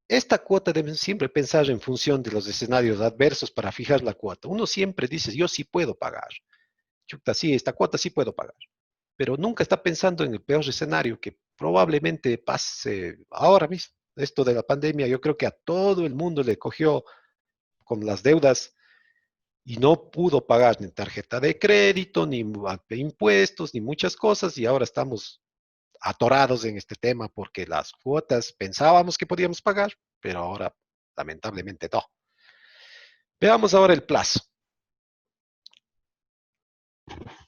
Esta cuota deben siempre pensar en función de los escenarios adversos para fijar la cuota. Uno siempre dice: yo sí puedo pagar. Chuta, sí, esta cuota sí puedo pagar. Pero nunca está pensando en el peor escenario que probablemente pase ahora mismo. Esto de la pandemia, yo creo que a todo el mundo le cogió con las deudas y no pudo pagar ni tarjeta de crédito, ni impuestos, ni muchas cosas, y ahora estamos atorados en este tema porque las cuotas pensábamos que podíamos pagar, pero ahora lamentablemente no. Veamos ahora el plazo.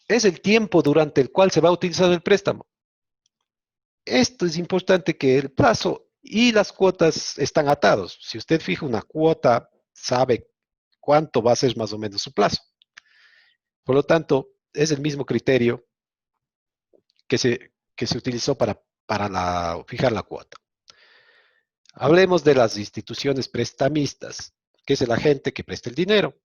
Es el tiempo durante el cual se va a utilizar el préstamo. Esto es importante, que el plazo Y las cuotas están atados. Si usted fija una cuota, sabe cuánto va a ser más o menos su plazo. Por lo tanto, es el mismo criterio que se utilizó para fijar la cuota. Hablemos de las instituciones prestamistas, que es el agente que presta el dinero.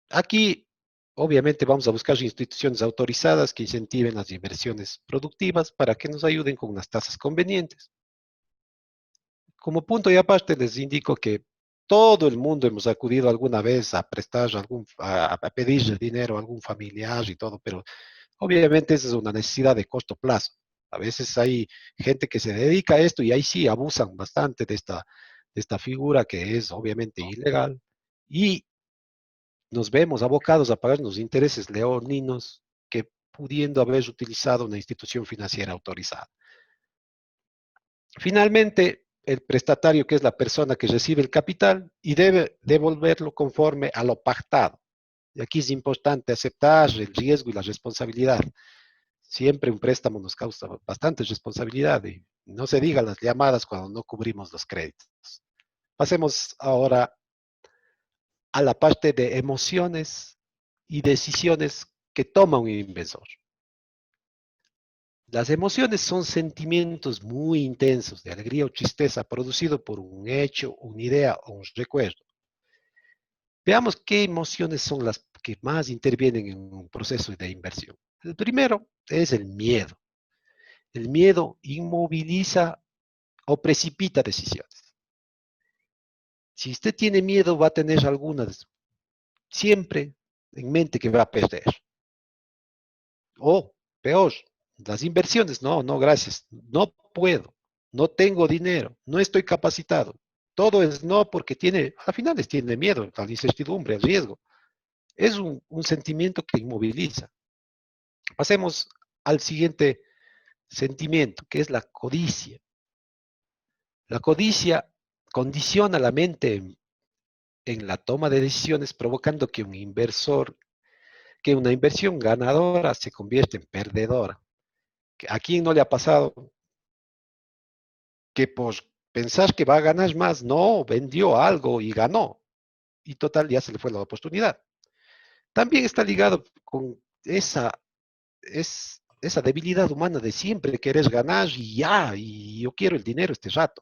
Aquí, obviamente, vamos a buscar instituciones autorizadas que incentiven las inversiones productivas para que nos ayuden con unas tasas convenientes. Como punto y aparte, les indico que todo el mundo hemos acudido alguna vez a prestar a pedir dinero a algún familiar y todo, pero obviamente esa es una necesidad de corto plazo. A veces hay gente que se dedica a esto y ahí sí abusan bastante de esta figura que es obviamente ilegal y nos vemos abocados a pagar los intereses leoninos que pudiendo haber utilizado una institución financiera autorizada. Finalmente, el prestatario, que es la persona que recibe el capital y debe devolverlo conforme a lo pactado. Y aquí es importante aceptar el riesgo y la responsabilidad. Siempre un préstamo nos causa bastante responsabilidad y no se diga las llamadas cuando no cubrimos los créditos. Pasemos ahora a la parte de emociones y decisiones que toma un inversor. Las emociones son sentimientos muy intensos de alegría o tristeza producido por un hecho, una idea o un recuerdo. Veamos qué emociones son las que más intervienen en un proceso de inversión. El primero es el miedo. El miedo inmoviliza o precipita decisiones. Si usted tiene miedo, va a tener algunas siempre en mente que va a perder. O peor, las inversiones, no, no, gracias, no puedo, no tengo dinero, no estoy capacitado. Todo es no porque a finales tiene miedo, a la incertidumbre, al riesgo. Es un sentimiento que inmoviliza. Pasemos al siguiente sentimiento, que es la codicia. La codicia condiciona la mente en la toma de decisiones, provocando que una inversión ganadora se convierta en perdedora. ¿A quién no le ha pasado que por pensar que va a ganar más, no, vendió algo y ganó? Y total, ya se le fue la oportunidad. También está ligado con esa debilidad humana de siempre querer ganar y ya, y yo quiero el dinero este rato.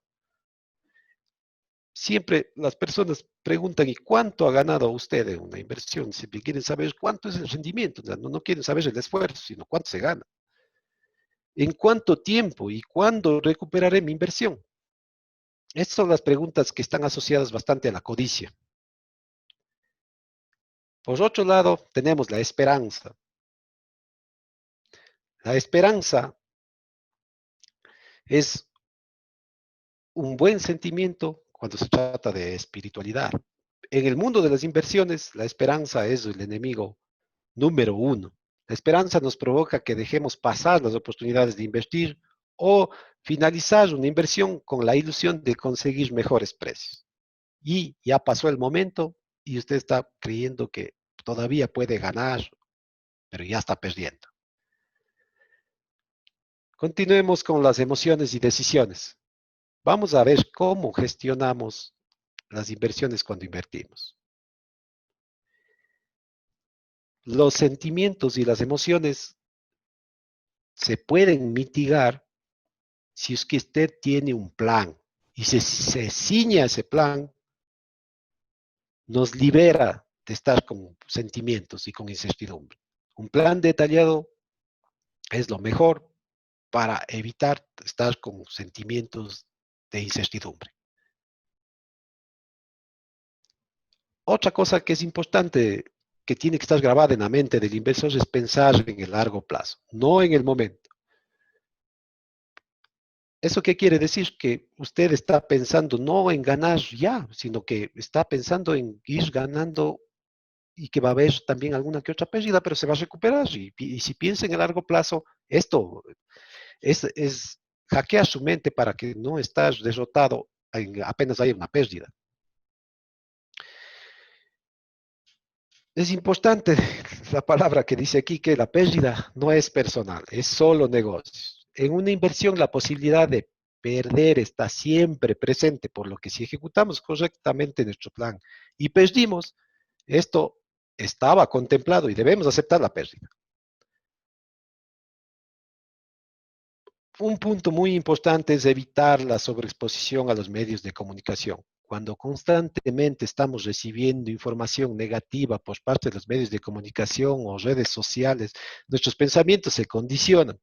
Siempre las personas preguntan, ¿y cuánto ha ganado usted en una inversión? Siempre quieren saber cuánto es el rendimiento, no quieren saber el esfuerzo, sino cuánto se gana. ¿En cuánto tiempo y cuándo recuperaré mi inversión? Estas son las preguntas que están asociadas bastante a la codicia. Por otro lado, tenemos la esperanza. La esperanza es un buen sentimiento cuando se trata de espiritualidad. En el mundo de las inversiones, la esperanza es el enemigo número uno. La esperanza nos provoca que dejemos pasar las oportunidades de invertir o finalizar una inversión con la ilusión de conseguir mejores precios. Y ya pasó el momento y usted está creyendo que todavía puede ganar, pero ya está perdiendo. Continuemos con las emociones y decisiones. Vamos a ver cómo gestionamos las inversiones cuando invertimos. Los sentimientos y las emociones se pueden mitigar si es que usted tiene un plan y se ciña a ese plan, nos libera de estar con sentimientos y con incertidumbre. Un plan detallado es lo mejor para evitar estar con sentimientos de incertidumbre. Otra cosa que es importante, que tiene que estar grabada en la mente del inversor, es pensar en el largo plazo, no en el momento. ¿Eso qué quiere decir? Que usted está pensando no en ganar ya, sino que está pensando en ir ganando y que va a haber también alguna que otra pérdida, pero se va a recuperar. Y si piensa en el largo plazo, esto es hackear su mente para que no estés derrotado apenas haya una pérdida. Es importante la palabra que dice aquí, que la pérdida no es personal, es solo negocio. En una inversión, la posibilidad de perder está siempre presente, por lo que si ejecutamos correctamente nuestro plan y perdimos, esto estaba contemplado y debemos aceptar la pérdida. Un punto muy importante es evitar la sobreexposición a los medios de comunicación. Cuando constantemente estamos recibiendo información negativa por parte de los medios de comunicación o redes sociales, nuestros pensamientos se condicionan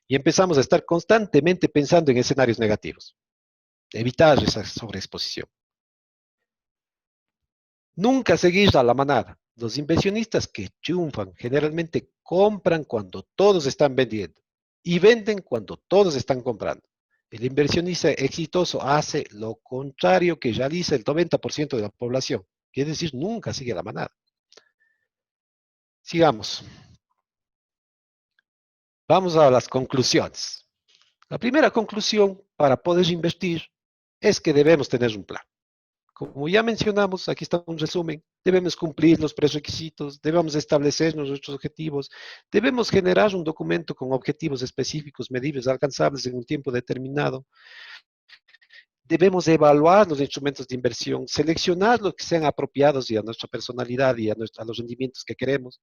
y empezamos a estar constantemente pensando en escenarios negativos. Evitar esa sobreexposición. Nunca seguir a la manada. Los inversionistas que triunfan generalmente compran cuando todos están vendiendo y venden cuando todos están comprando. El inversionista exitoso hace lo contrario que realiza el 90% de la población. Quiere decir, nunca sigue a la manada. Sigamos. Vamos a las conclusiones. La primera conclusión para poder invertir es que debemos tener un plan. Como ya mencionamos, aquí está un resumen, debemos cumplir los prerequisitos, debemos establecer nuestros objetivos, debemos generar un documento con objetivos específicos, medibles, alcanzables en un tiempo determinado, debemos evaluar los instrumentos de inversión, seleccionar los que sean apropiados y a nuestra personalidad y a los rendimientos que queremos.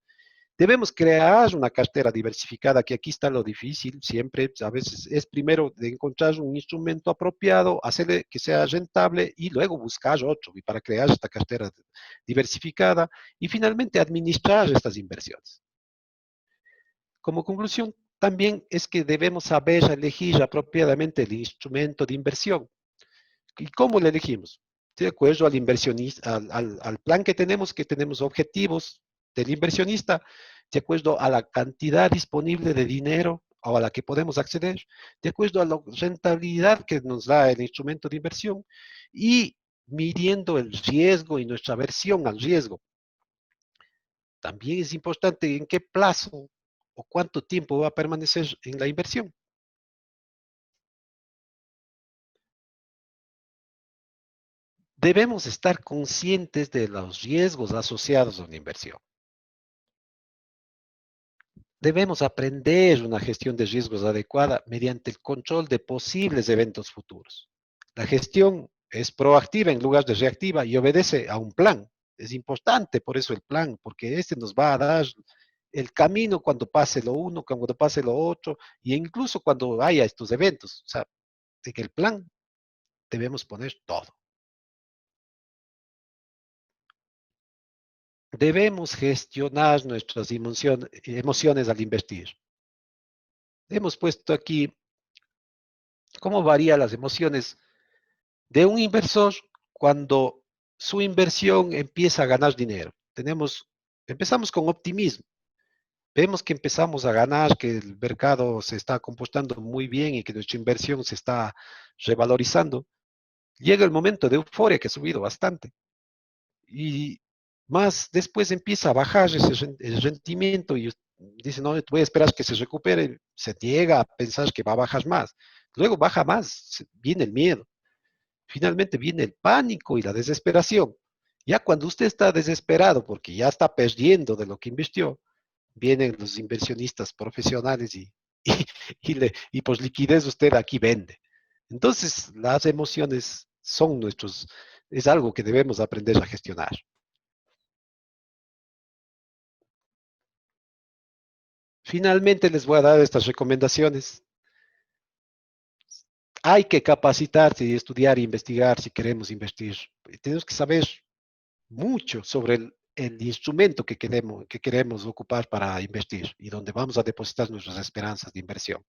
Debemos crear una cartera diversificada, que aquí está lo difícil, siempre, a veces es primero de encontrar un instrumento apropiado, hacerle que sea rentable y luego buscar otro, y para crear esta cartera diversificada y finalmente administrar estas inversiones. Como conclusión, también es que debemos saber elegir apropiadamente el instrumento de inversión. ¿Y cómo lo elegimos? De acuerdo al inversionista, al plan que tenemos objetivos del inversionista, de acuerdo a la cantidad disponible de dinero o a la que podemos acceder, de acuerdo a la rentabilidad que nos da el instrumento de inversión y midiendo el riesgo y nuestra aversión al riesgo. También es importante en qué plazo o cuánto tiempo va a permanecer en la inversión. Debemos estar conscientes de los riesgos asociados a una inversión. Debemos aprender una gestión de riesgos adecuada mediante el control de posibles eventos futuros. La gestión es proactiva en lugar de reactiva y obedece a un plan. Es importante por eso el plan, porque este nos va a dar el camino cuando pase lo uno, cuando pase lo otro, e incluso cuando haya estos eventos. O sea, en el plan debemos poner todo. Debemos gestionar nuestras emociones al invertir. Hemos puesto aquí cómo varían las emociones de un inversor cuando su inversión empieza a ganar dinero. Empezamos con optimismo. Vemos que empezamos a ganar, que el mercado se está comportando muy bien y que nuestra inversión se está revalorizando. Llega el momento de euforia que ha subido bastante. Y más después empieza a bajar el rendimiento y dice, no, voy a esperar que se recupere. Se llega a pensar que va a bajar más. Luego baja más, viene el miedo. Finalmente viene el pánico y la desesperación. Ya cuando usted está desesperado porque ya está perdiendo de lo que invirtió, vienen los inversionistas profesionales y, y por liquidez usted aquí vende. Entonces, las emociones son es algo que debemos aprender a gestionar. Finalmente, les voy a dar estas recomendaciones. Hay que capacitarse y estudiar e investigar si queremos invertir. Tenemos que saber mucho sobre el instrumento que queremos ocupar para invertir y donde vamos a depositar nuestras esperanzas de inversión.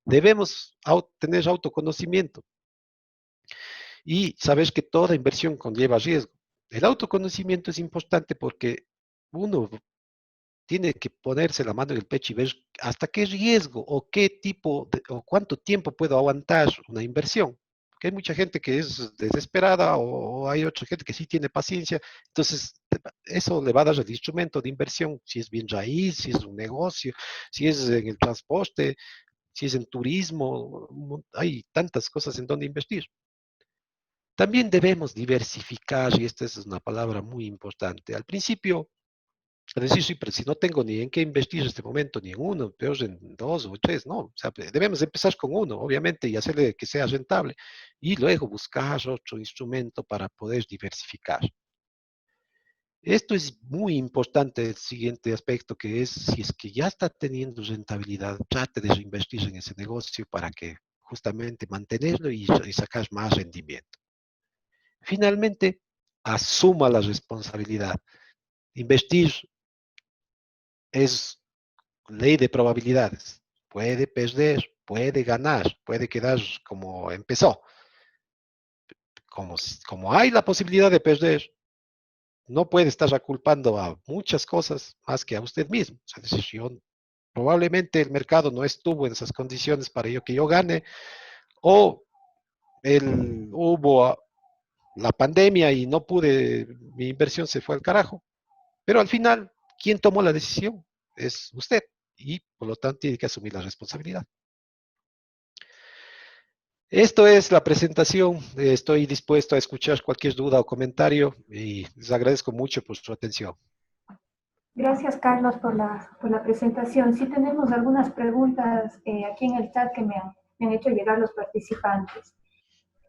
Debemos tener autoconocimiento y saber que toda inversión conlleva riesgo. El autoconocimiento es importante porque uno tiene que ponerse la mano en el pecho y ver hasta qué riesgo o qué tipo o cuánto tiempo puedo aguantar una inversión. Porque hay mucha gente que es desesperada o hay otra gente que sí tiene paciencia. Entonces, eso le va a dar el instrumento de inversión, si es bien raíz, si es un negocio, si es en el transporte, si es en turismo. Hay tantas cosas en donde invertir. También debemos diversificar, y esta es una palabra muy importante. Al principio, Es decir, sí, pero si no tengo ni en qué invertir en este momento, ni en uno, peor en dos o tres, no. O sea, debemos empezar con uno, obviamente, y hacerle que sea rentable. Y luego buscar otro instrumento para poder diversificar. Esto es muy importante, el siguiente aspecto, que es, si es que ya está teniendo rentabilidad, trate de reinvertir en ese negocio para que justamente mantenerlo y sacar más rendimiento. Finalmente, asuma la responsabilidad. Invertir es ley de probabilidades. Puede perder, puede ganar, puede quedar como empezó. Como hay la posibilidad de perder, no puede estar culpando a muchas cosas más que a usted mismo. O sea, decir, probablemente el mercado no estuvo en esas condiciones para que yo gane, o hubo la pandemia y no pude, mi inversión se fue al carajo. Pero al final, ¿quién tomó la decisión? Es usted. Y por lo tanto tiene que asumir la responsabilidad. Esto es la presentación. Estoy dispuesto a escuchar cualquier duda o comentario y les agradezco mucho por su atención. Gracias, Carlos, por la presentación. Sí tenemos algunas preguntas aquí en el chat que me han hecho llegar los participantes.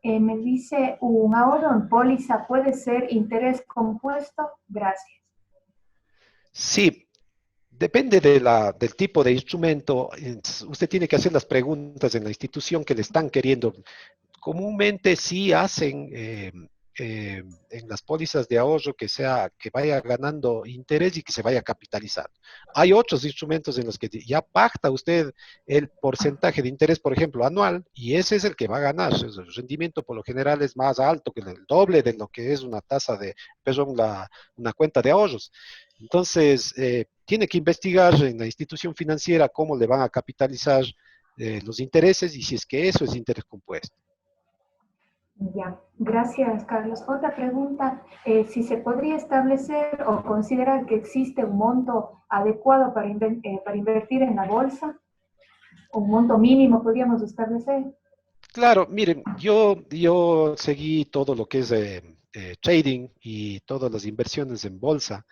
Me dice, ¿un ahorro en póliza puede ser interés compuesto? Gracias. Sí, depende del tipo de instrumento. Usted tiene que hacer las preguntas en la institución que le están queriendo. Comúnmente sí hacen en las pólizas de ahorro que vaya ganando interés y que se vaya capitalizando. Hay otros instrumentos en los que ya pacta usted el porcentaje de interés, por ejemplo, anual, y ese es el que va a ganar. El rendimiento por lo general es más alto que el doble de lo que es una tasa de, perdón, una cuenta de ahorros. Entonces, tiene que investigar en la institución financiera cómo le van a capitalizar los intereses y si es que eso es interés compuesto. Ya, gracias, Carlos. Otra pregunta, si se podría establecer o considerar que existe un monto adecuado para invertir en la bolsa, un monto mínimo podríamos establecer. Claro, miren, yo seguí todo lo que es trading y todas las inversiones en bolsa.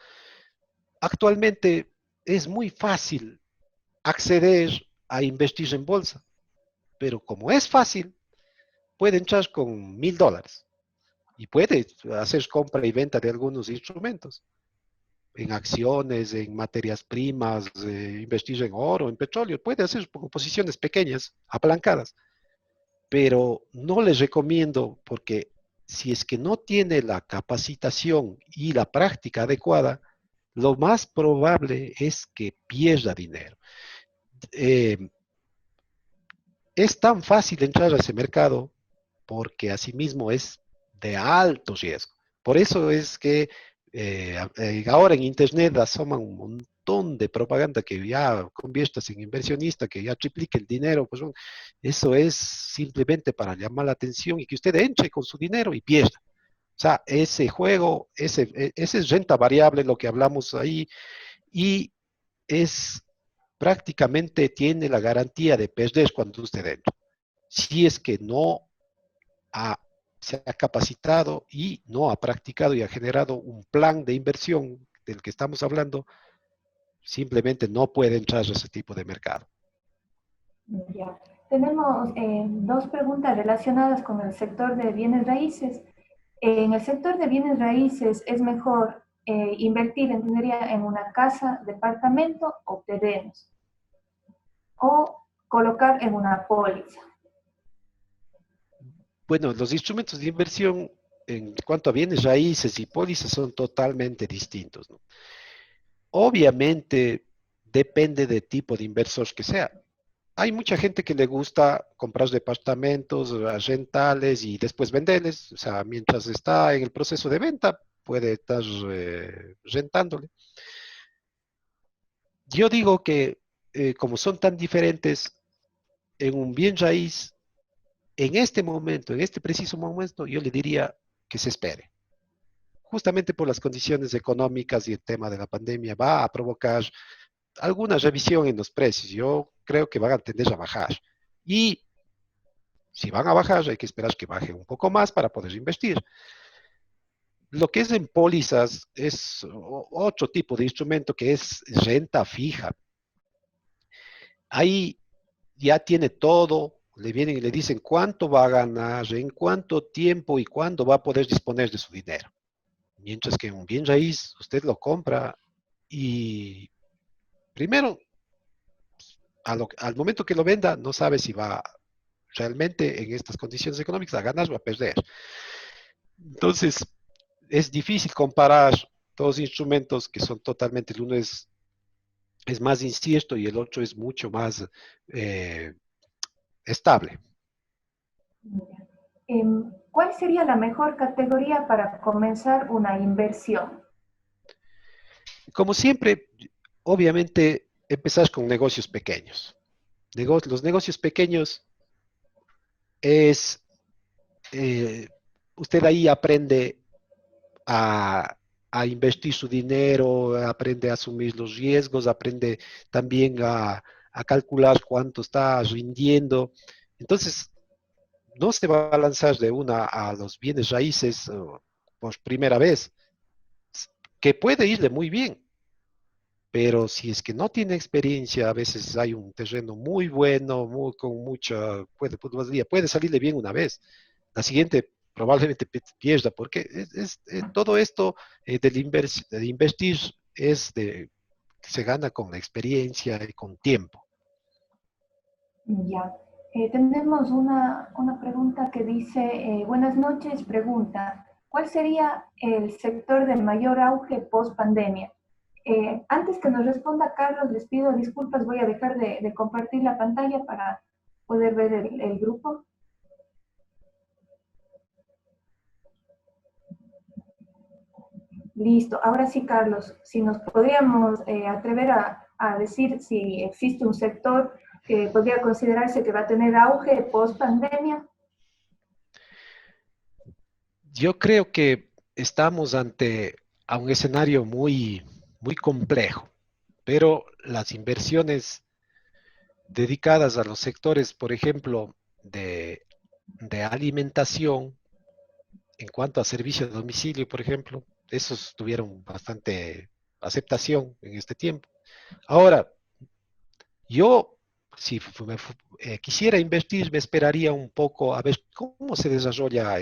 Actualmente es muy fácil acceder a invertir en bolsa, pero como es fácil, puede entrar con $1,000 y puede hacer compra y venta de algunos instrumentos, en acciones, en materias primas, invertir en oro, en petróleo, puede hacer posiciones pequeñas, apalancadas. Pero no les recomiendo porque si es que no tiene la capacitación y la práctica adecuada, lo más probable es que pierda dinero. Eh, es tan fácil entrar a ese mercado porque asimismo es de alto riesgo. Por eso es que ahora en Internet asoman un montón de propaganda que ya conviertas en inversionista, que ya triplique el dinero, pues bueno, eso es simplemente para llamar la atención y que usted entre con su dinero y pierda. O sea, ese juego, ese es renta variable, lo que hablamos ahí, y es prácticamente tiene la garantía de perder cuando usted entra. Si es que no ha, se ha capacitado y no ha practicado y ha generado un plan de inversión del que estamos hablando, simplemente no puede entrar a ese tipo de mercado. Ya. Tenemos dos preguntas relacionadas con el sector de bienes raíces. En el sector de bienes raíces es mejor invertir, entendería, en una casa, departamento o terrenos, o colocar en una póliza. Bueno, los instrumentos de inversión en cuanto a bienes raíces y pólizas son totalmente distintos, ¿no? Obviamente depende del tipo de inversor que sea. Hay mucha gente que le gusta comprar departamentos, rentales y después venderles. O sea, mientras está en el proceso de venta, puede estar rentándole. Yo digo que como son tan diferentes, en un bien raíz, en este momento, en este preciso momento, yo le diría que se espere. Justamente por las condiciones económicas y el tema de la pandemia, va a provocar alguna revisión en los precios. Yo creo que van a tender a bajar. Y si van a bajar, hay que esperar que baje un poco más para poder invertir. Lo que es en pólizas es otro tipo de instrumento que es renta fija. Ahí ya tiene todo, le vienen y le dicen cuánto va a ganar, en cuánto tiempo y cuándo va a poder disponer de su dinero. Mientras que un bien raíz, usted lo compra y primero, al momento que lo venda, no sabe si va realmente en estas condiciones económicas a ganar o a perder. Entonces, es difícil comparar dos instrumentos que son totalmente, el uno es más incierto y el otro es mucho más eh, estable. ¿Cuál sería la mejor categoría para comenzar una inversión? Como siempre, obviamente, empezar con negocios pequeños. Los negocios pequeños es, eh, usted ahí aprende a, a invertir su dinero, aprende a asumir los riesgos, aprende también a calcular cuánto está rindiendo. Entonces, no se va a lanzar de una a los bienes raíces por primera vez, que puede irle muy bien, pero si es que no tiene experiencia, a veces hay un terreno muy bueno, con mucha, puede salirle bien una vez. La siguiente probablemente pierda, porque todo esto de invertir se gana con la experiencia y con tiempo. Ya. Tenemos una pregunta que dice, buenas noches, pregunta, ¿cuál sería el sector de mayor auge post pandemia? Antes que nos responda Carlos, les pido disculpas, voy a dejar de compartir la pantalla para poder ver el grupo. Listo, ahora sí, Carlos, si nos podríamos atrever a decir si existe un sector que podría considerarse que va a tener auge post pandemia. Yo creo que estamos ante a un escenario muy complejo, pero las inversiones dedicadas a los sectores, por ejemplo, de alimentación, en cuanto a servicio de domicilio, por ejemplo, esos tuvieron bastante aceptación en este tiempo. Ahora, yo, si quisiera invertir, me esperaría un poco a ver cómo se desarrolla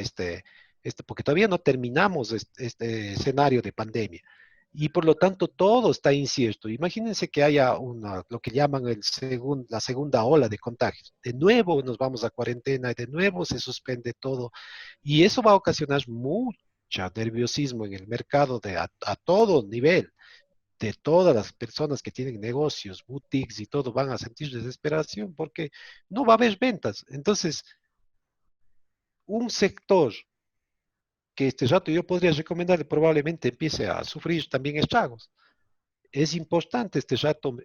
porque todavía no terminamos este escenario de pandemia. Y por lo tanto, todo está incierto. Imagínense que haya lo que llaman la segunda ola de contagios. De nuevo nos vamos a cuarentena y de nuevo se suspende todo. Y eso va a ocasionar mucho nerviosismo en el mercado a todo nivel, de todas las personas que tienen negocios, boutiques y todo, van a sentir desesperación porque no va a haber ventas. Entonces, un sector que este rato yo podría recomendarle probablemente empiece a sufrir también estragos. Es importante este rato,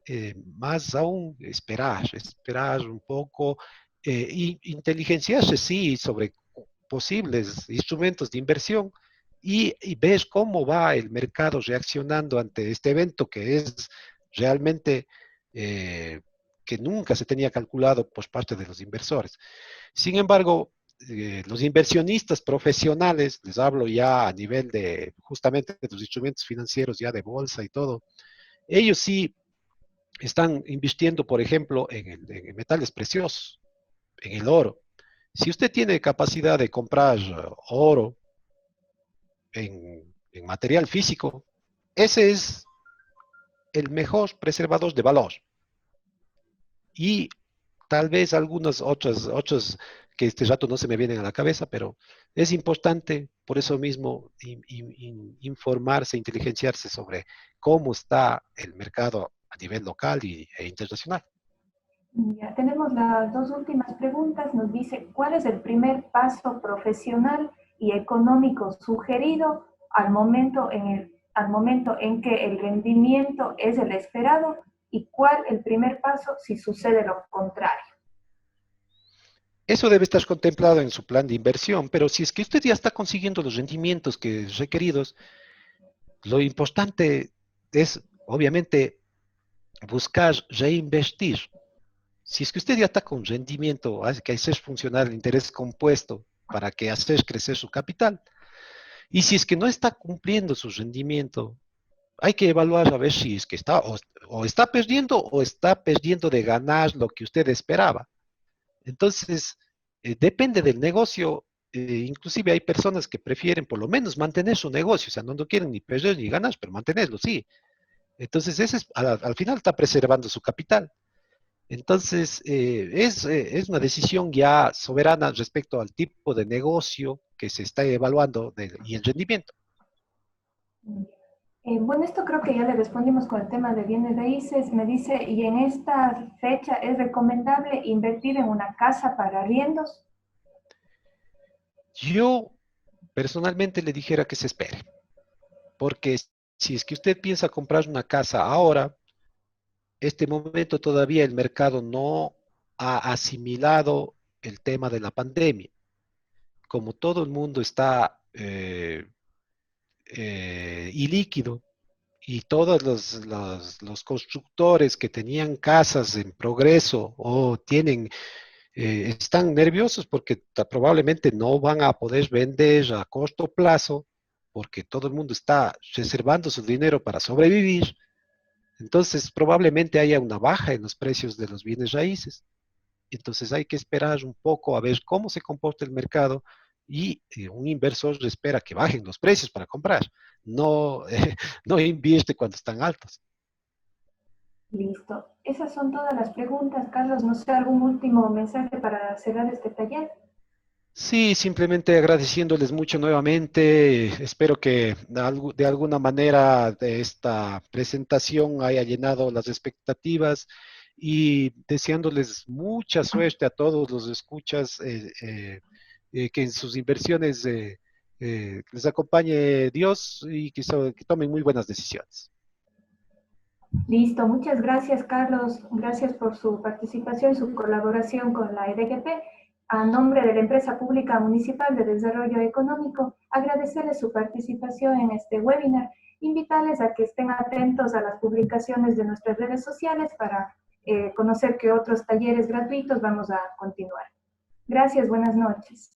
más aún, esperar un poco, y inteligenciarse, sí, sobre posibles instrumentos de inversión y ver cómo va el mercado reaccionando ante este evento que es realmente eh, que nunca se tenía calculado por parte de los inversores. Sin embargo, los inversionistas profesionales, les hablo ya a nivel de justamente de los instrumentos financieros, ya de bolsa y todo, ellos sí están invirtiendo, por ejemplo, en metales preciosos, en el oro. Si usted tiene capacidad de comprar oro en material físico, ese es el mejor preservador de valor. Y tal vez algunas otras que este rato no se me vienen a la cabeza, pero es importante por eso mismo informarse, inteligenciarse sobre cómo está el mercado a nivel local e internacional. Ya tenemos las dos últimas preguntas. Nos dice, ¿cuál es el primer paso profesional y económico sugerido al momento en que el rendimiento es el esperado? ¿Y cuál el primer paso si sucede lo contrario? Eso debe estar contemplado en su plan de inversión, pero si es que usted ya está consiguiendo los rendimientos que requeridos, lo importante es, obviamente, buscar reinvestir. Si es que usted ya está con rendimiento, hay que hacer funcionar el interés compuesto para que hacer crecer su capital. Y si es que no está cumpliendo su rendimiento, hay que evaluar a ver si es que está o está perdiendo o está perdiendo de ganar lo que usted esperaba. Entonces, depende del negocio. Inclusive hay personas que prefieren por lo menos mantener su negocio, o sea, no quieren ni perder ni ganar, pero mantenerlo, sí. Entonces, ese es, al final está preservando su capital. Entonces, es una decisión ya soberana respecto al tipo de negocio que se está evaluando y el rendimiento. Bueno, esto creo que ya le respondimos con el tema de bienes raíces. Me dice, ¿y en esta fecha es recomendable invertir en una casa para arriendos? Yo personalmente le dijera que se espere, porque si es que usted piensa comprar una casa ahora, este momento todavía el mercado no ha asimilado el tema de la pandemia. Como todo el mundo está ilíquido y todos los constructores que tenían casas en progreso o están nerviosos porque probablemente no van a poder vender a corto plazo porque todo el mundo está reservando su dinero para sobrevivir. Entonces, probablemente haya una baja en los precios de los bienes raíces. Entonces, hay que esperar un poco a ver cómo se comporta el mercado y un inversor espera que bajen los precios para comprar. No, no invierte cuando están altos. Listo. Esas son todas las preguntas, Carlos. No sé, algún último mensaje para cerrar este taller. Sí, simplemente agradeciéndoles mucho nuevamente. Espero que de alguna manera de esta presentación haya llenado las expectativas y deseándoles mucha suerte a todos los escuchas, que en sus inversiones les acompañe Dios y que tomen muy buenas decisiones. Listo. Muchas gracias, Carlos. Gracias por su participación, su colaboración con la EDGP. A nombre de la Empresa Pública Municipal de Desarrollo Económico, agradecerles su participación en este webinar. Invitarles a que estén atentos a las publicaciones de nuestras redes sociales para conocer qué otros talleres gratuitos vamos a continuar. Gracias, buenas noches.